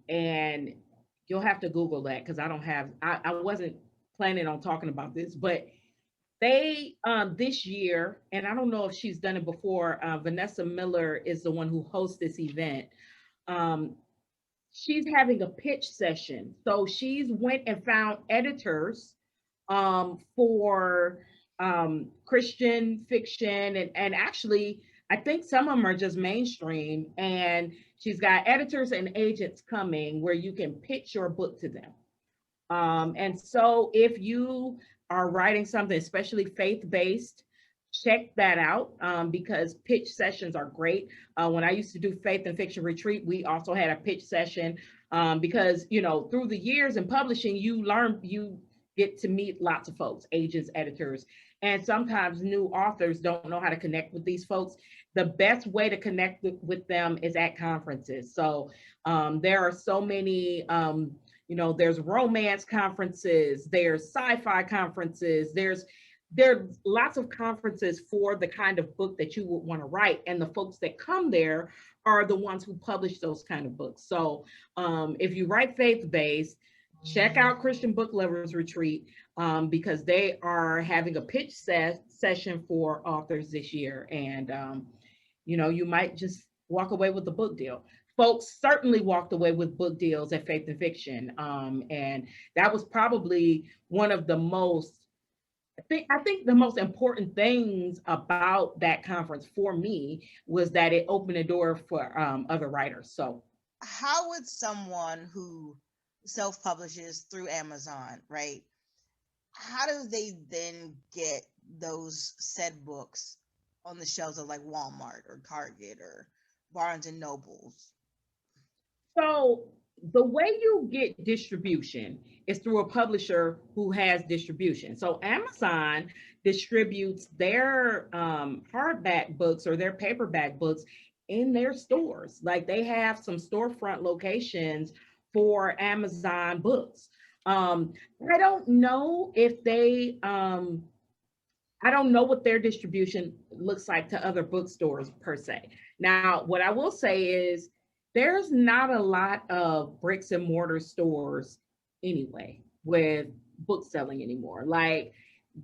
you'll have to Google that because I wasn't planning on talking about this, but they this year, and I don't know if she's done it before. Vanessa Miller is the one who hosts this event. Um, she's having a pitch session, so she's went and found editors for Christian fiction, and actually, I think some of them are just mainstream. And she's got editors and agents coming where you can pitch your book to them. And so if you are writing something, especially faith-based, check that out because pitch sessions are great. When I used to do Faith and Fiction Retreat, we also had a pitch session because, you know, through the years in publishing, you get to meet lots of folks, agents, editors, and sometimes new authors don't know how to connect with these folks. The best way to connect with them is at conferences. So there are so many you know, there's romance conferences, there's sci-fi conferences, there's lots of conferences for the kind of book that you would want to write. And the folks that come there are the ones who publish those kind of books. So if you write faith-based, check out Christian Book Lovers Retreat because they are having a pitch session for authors this year. And, you know, you might just walk away with a book deal. Folks certainly walked away with book deals at Faith and Fiction. And that was probably one of the most, I think the most important things about that conference for me was that it opened a door for other writers. So how would someone who self-publishes through Amazon, right? How do they then get those said books on the shelves of like Walmart or Target or Barnes and Nobles? So the way you get distribution is through a publisher who has distribution. So Amazon distributes their hardback books or their paperback books in their stores. Like they have some storefront locations for Amazon books. I don't know if they, I don't know what their distribution looks like to other bookstores per se. Now, what I will say is there's not a lot of bricks and mortar stores anyway with book selling anymore. Like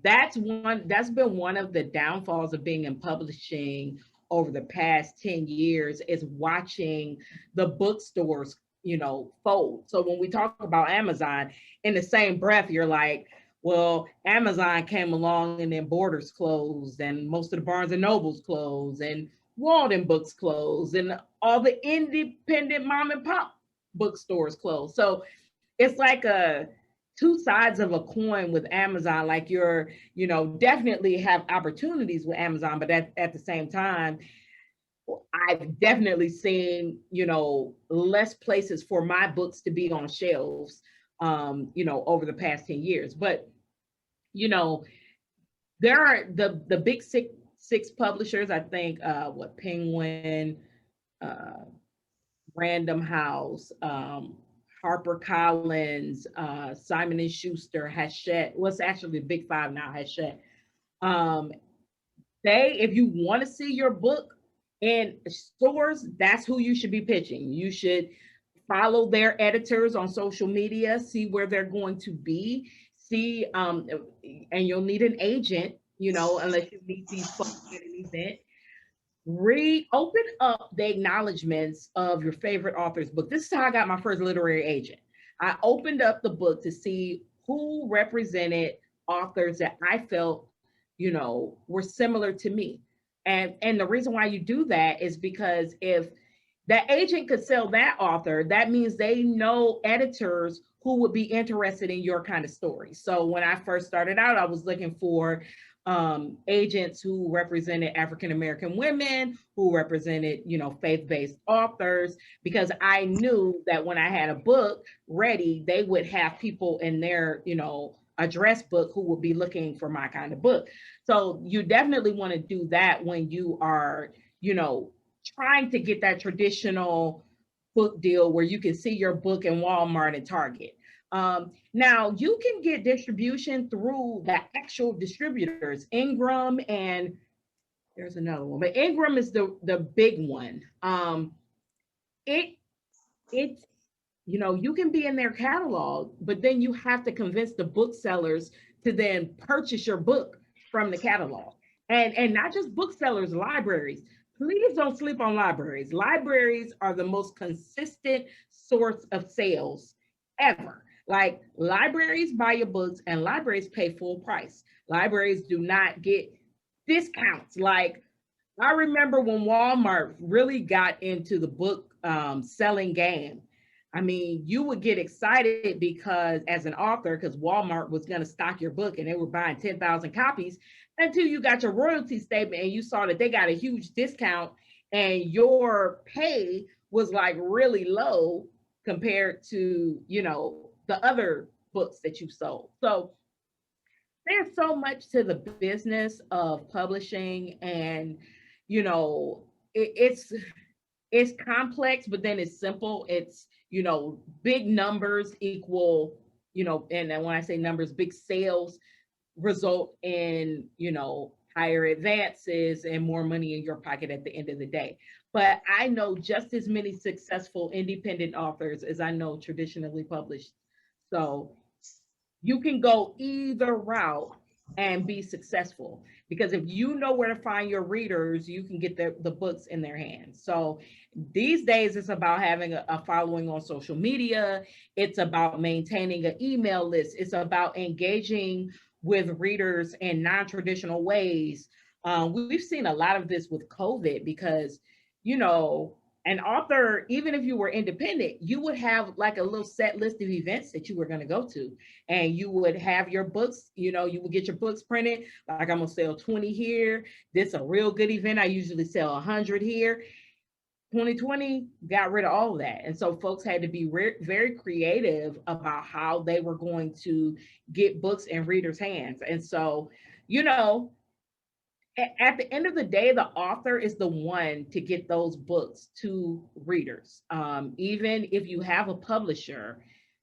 that's been one of the downfalls of being in publishing over the past 10 years is watching the bookstores, you know, fold. So when we talk about Amazon, in the same breath, you're like, well, Amazon came along and then Borders closed and most of the Barnes and Nobles closed and Walden Books closed and all the independent mom and pop bookstores closed. So it's like a two sides of a coin with Amazon. Like you're, you know, definitely have opportunities with Amazon, but at the same time, I've definitely seen, you know, less places for my books to be on shelves, you know, over the past 10 years. But, you know, there are the big six publishers, I think, what Penguin, Random House, Harper Collins, Simon and Schuster, Hachette. What's actually the big five now? Hachette. If you want to see your book in stores, that's who you should be pitching. You should follow their editors on social media, see where they're going to be, see, and you'll need an agent, you know, unless you meet these folks at an event. Open up the acknowledgments of your favorite author's book. This is how I got my first literary agent. I opened up the book to see who represented authors that I felt, you know, were similar to me. And the reason why you do that is because if that agent could sell that author, that means they know editors who would be interested in your kind of story. So when I first started out, I was looking for agents who represented African American women, who represented, you know, faith-based authors, because I knew that when I had a book ready, they would have people in their, you know, address book who would be looking for my kind of book. So you definitely want to do that when you are, you know, trying to get that traditional book deal where you can see your book in Walmart and Target. Now you can get distribution through the actual distributors, Ingram, and there's another one, but Ingram is the big one. It it's you can be in their catalog, but then you have to convince the booksellers to then purchase your book from the catalog. And not just booksellers, libraries. Please don't sleep on libraries. Libraries are the most consistent source of sales ever. Like, libraries buy your books and libraries pay full price. Libraries do not get discounts. Like, I remember when Walmart really got into the book selling game. I mean, you would get excited because, as an author, because Walmart was going to stock your book and they were buying 10,000 copies until you got your royalty statement and you saw that they got a huge discount and your pay was like really low compared to, the other books that you sold. So there's so much to the business of publishing, and you know it's complex, but then it's simple. It's big numbers equal, and then when I say numbers, big sales result in higher advances and more money in your pocket at the end of the day. But I know just as many successful independent authors as I know traditionally published. So you can go either route and be successful, because if you know where to find your readers, you can get the books in their hands. So these days it's about having a following on social media. It's about maintaining an email list. It's about engaging with readers in non-traditional ways. We've seen a lot of this with COVID because you know an author, even if you were independent, you would have like a little set list of events that you were going to go to, and you would have your books, you would get your books printed. Like, I'm going to sell 20 here. This is a real good event. I usually sell 100 here. 2020 got rid of all of that. And so folks had to be very creative about how they were going to get books in readers' hands. And so, you know, at the end of the day, the author is the one to get those books to readers. Even if you have a publisher,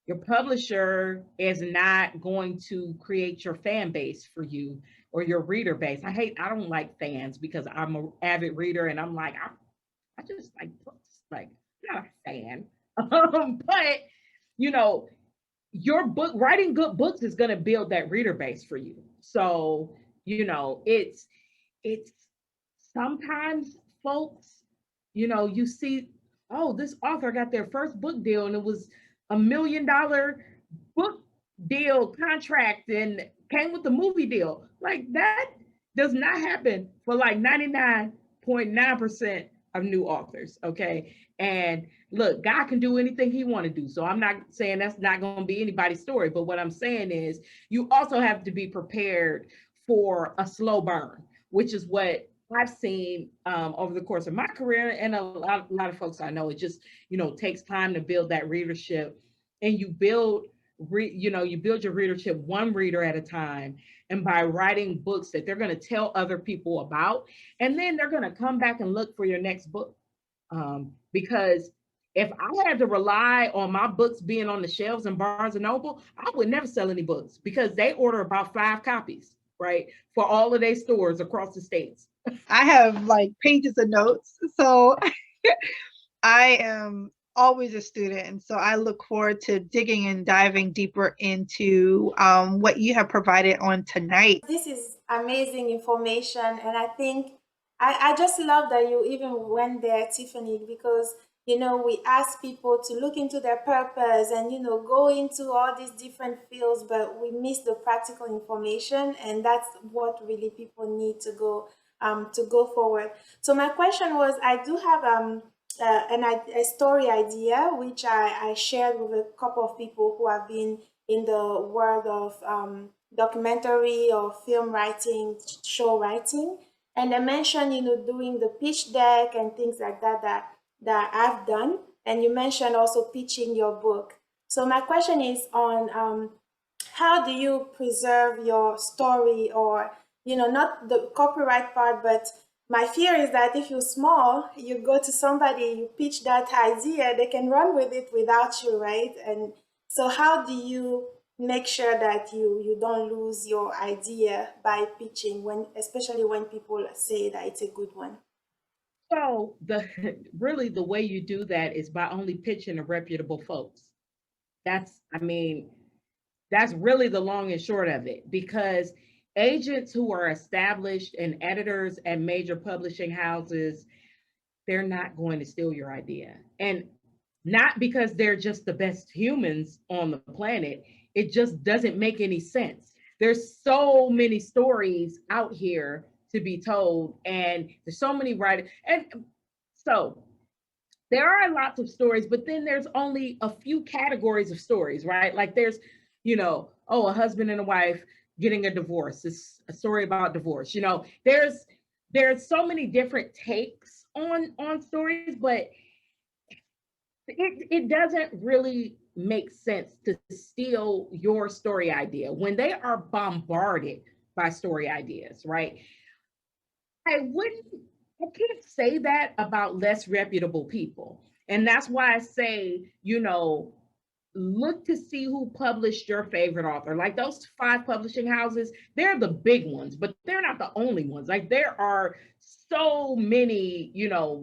your publisher is not going to create your fan base for you or your reader base. I don't like fans because I'm an avid reader and I'm like, I just like books, like, I'm not a fan. But, you know, your book, writing good books is going to build that reader base for you. So, it's sometimes folks, you see, oh, this author got their first book deal and it was $1 million book deal contract and came with the movie deal. Like, that does not happen for like 99.9% of new authors. Okay. And look, God can do anything he want to do. So I'm not saying that's not going to be anybody's story. But what I'm saying is you also have to be prepared for a slow burn, which is what I've seen over the course of my career, and a lot of folks I know. It just takes time to build that readership, and you build you build your readership one reader at a time, and by writing books that they're going to tell other people about, and then they're going to come back and look for your next book. Because if I had to rely on my books being on the shelves in Barnes and Noble, I would never sell any books because they order about 5 copies, right, for all of their stores across the states. I have like pages of notes. So I am always a student. And so I look forward to digging and diving deeper into what you have provided on tonight. This is amazing information, and I think I just love that you even went there, Tiffany, because we ask people to look into their purpose and go into all these different fields, but we miss the practical information, and that's what really people need to go forward. So my question was, I do have a story idea which I shared with a couple of people who have been in the world of documentary or film writing, show writing, and I mentioned doing the pitch deck and things like that I've done, and you mentioned also pitching your book. So my question is on how do you preserve your story, or not the copyright part, but my fear is that if you're small, you go to somebody, you pitch that idea, they can run with it without you, right? And so how do you make sure that you don't lose your idea by pitching when, especially when people say that it's a good one? So the really the way you do that is by only pitching to reputable folks. I mean, that's really the long and short of it, because agents who are established and editors at major publishing houses, they're not going to steal your idea. And not because they're just the best humans on the planet. It just doesn't make any sense. There's so many stories out here to be told, and there's so many writers. And so there are lots of stories, but then there's only a few categories of stories, right? Like there's, oh, a husband and a wife getting a divorce. It's a story about divorce. There's so many different takes on stories, but it doesn't really make sense to steal your story idea when they are bombarded by story ideas, right? I wouldn't, I can't say that about less reputable people. And that's why I say, look to see who published your favorite author. Like those 5 publishing houses, they're the big ones, but they're not the only ones. Like there are so many,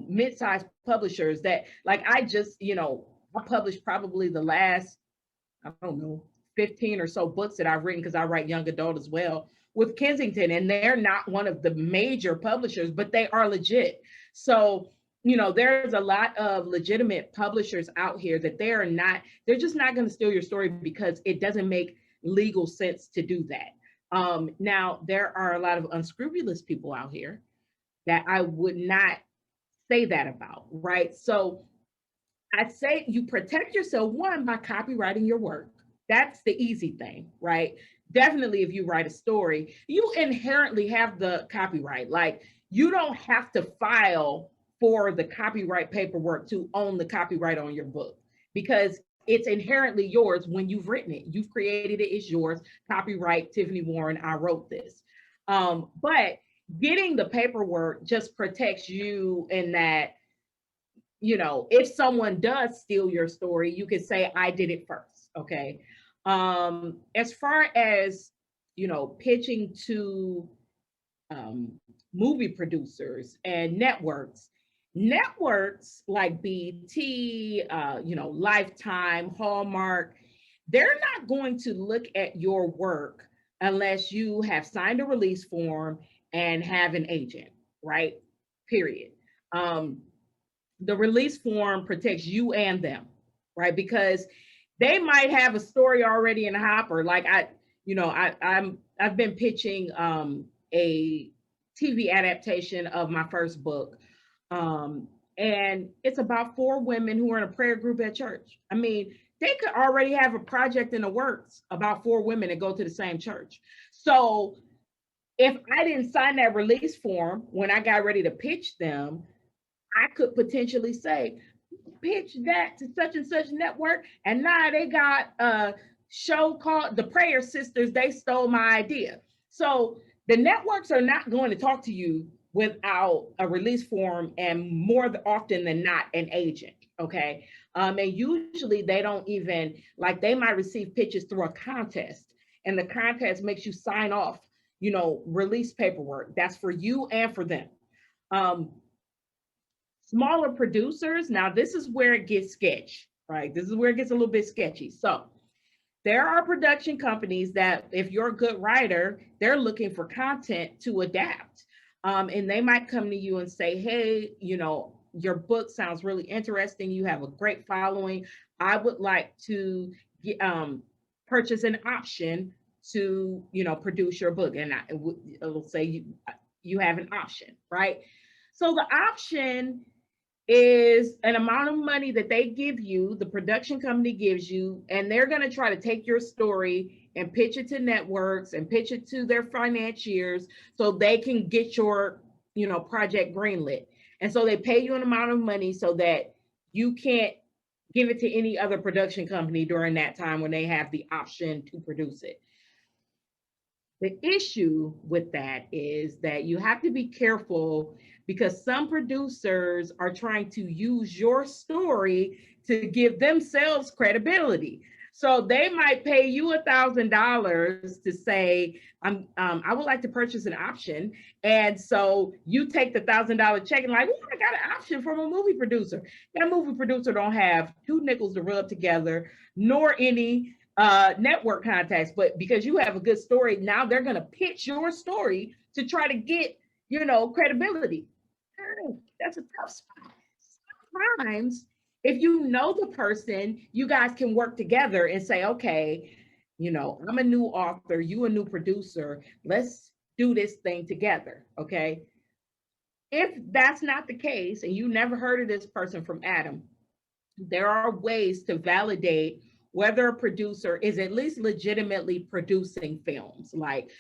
mid-sized publishers that like I published probably the last, I don't know, 15 or so books that I've written, because I write young adult as well, with Kensington, and they're not one of the major publishers, but they are legit. So, there's a lot of legitimate publishers out here that they're just not going to steal your story because it doesn't make legal sense to do that. Now, there are a lot of unscrupulous people out here that I would not say that about, right? So I'd say you protect yourself, one, by copywriting your work. That's the easy thing, right? Definitely, if you write a story, you inherently have the copyright. Like, you don't have to file for the copyright paperwork to own the copyright on your book, because it's inherently yours when you've written it. You've created it, it's yours. Copyright Tiffany Warren, I wrote this. But getting the paperwork just protects you in that, if someone does steal your story, you can say, I did it first. Okay. As far as, pitching to movie producers and networks like BT, Lifetime, Hallmark, they're not going to look at your work unless you have signed a release form and have an agent, right? Period. The release form protects you and them, right? Because they might have a story already in the hopper. Like I've been pitching a TV adaptation of my first book. And it's about 4 women who are in a prayer group at church. I mean, they could already have a project in the works about 4 women that go to the same church. So if I didn't sign that release form when I got ready to pitch them, I could potentially say, pitch that to such and such network, and now they got a show called The Prayer Sisters. They stole my idea. So the networks are not going to talk to you without a release form, and more often than not, an agent. Okay. And usually they don't even, like, they might receive pitches through a contest, and the contest makes you sign off, release paperwork. That's for you and for them. Smaller producers, now this is where it gets sketchy, right? This is where it gets a little bit sketchy. So there are production companies that, if you're a good writer, they're looking for content to adapt. And they might come to you and say, hey, your book sounds really interesting. You have a great following. I would like to purchase an option to, produce your book. And it'll say you have an option, right? So the option is an amount of money that they give you, the production company gives you, and they're going to try to take your story and pitch it to networks and pitch it to their financiers so they can get your, project greenlit. And so they pay you an amount of money so that you can't give it to any other production company during that time when they have the option to produce it. The issue with that is that you have to be careful, because some producers are trying to use your story to give themselves credibility. So they might pay you $1,000 to say, I would like to purchase an option. And so you take the $1,000 check and like, oh, I got an option from a movie producer. That movie producer don't have two nickels to rub together, nor any network contacts. But because you have a good story, now they're going to pitch your story to try to get, credibility. That's a tough spot. Sometimes, if you know the person, you guys can work together and say, okay, I'm a new author, you a new producer, let's do this thing together. Okay. If that's not the case, and you never heard of this person from Adam, there are ways to validate whether a producer is at least legitimately producing films. Like,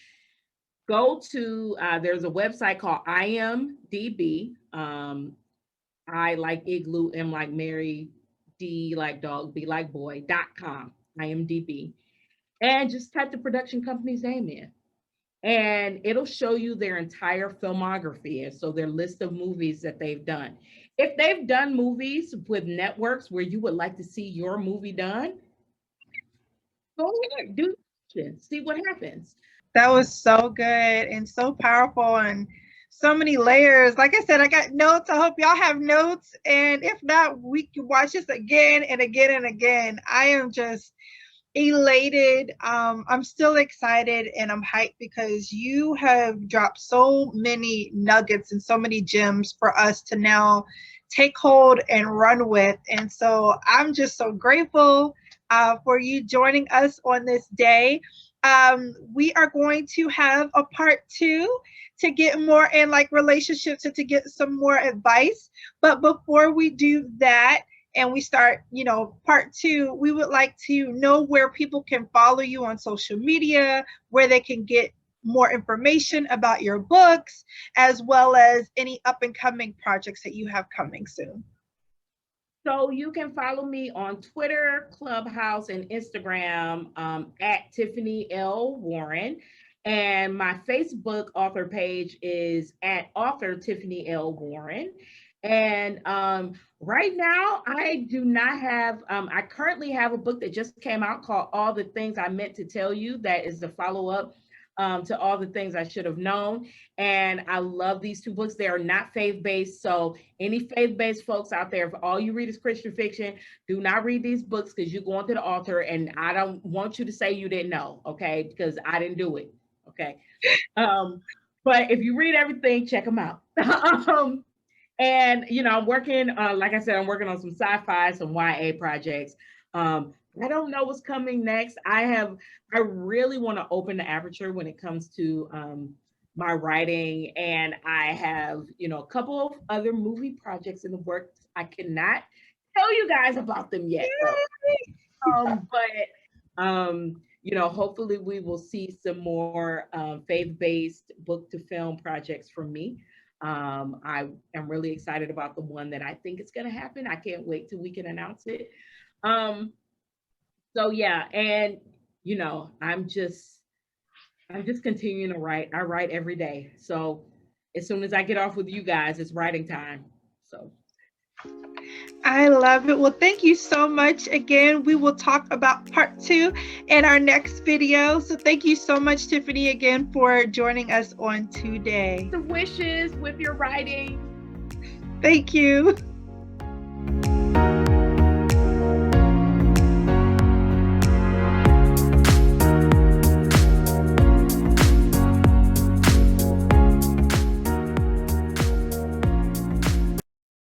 go to, there's a website called IMDb. I like igloo, M like Mary, D like dog, B like boy.com, IMDb. And just type the production company's name in. And it'll show you their entire filmography. And so their list of movies that they've done. If they've done movies with networks where you would like to see your movie done, go ahead, do it, see what happens. That was so good and so powerful and so many layers. Like I said, I got notes. I hope y'all have notes. And if not, we can watch this again and again and again. I am just elated. I'm still excited and I'm hyped because you have dropped so many nuggets and so many gems for us to now take hold and run with. And so I'm just so grateful for you joining us on this day. We are going to have a part 2 to get more in like relationships and to get some more advice. But before we do that and we start, part 2, we would like to know where people can follow you on social media, where they can get more information about your books, as well as any up and coming projects that you have coming soon. So you can follow me on Twitter, Clubhouse, and Instagram at Tiffany L. Warren. And my Facebook author page is at author Tiffany L. Warren. And right now, I do not have, I currently have a book that just came out called All the Things I Meant to Tell You. That is the follow-up to All the Things I Should Have Known. And I love these 2 books. They are not faith-based. So any faith-based folks out there, if all you read is Christian fiction, do not read these books because you're going to the altar and I don't want you to say you didn't know, okay? Because I didn't do it, okay? But if you read everything, check them out. And, I'm working, like I said, I'm working on some sci-fi, some YA projects. I don't know what's coming next. I really want to open the aperture when it comes to my writing. And I have, a couple of other movie projects in the works. I cannot tell you guys about them yet. But hopefully we will see some more faith-based book to film projects from me. I am really excited about the one that I think is going to happen. I can't wait till we can announce it. So yeah, and I'm just continuing to write. I write every day. So as soon as I get off with you guys, it's writing time. So I love it. Well, thank you so much again. We will talk about part 2 in our next video. So thank you so much, Tiffany, again for joining us on today. The wishes with your writing. Thank you.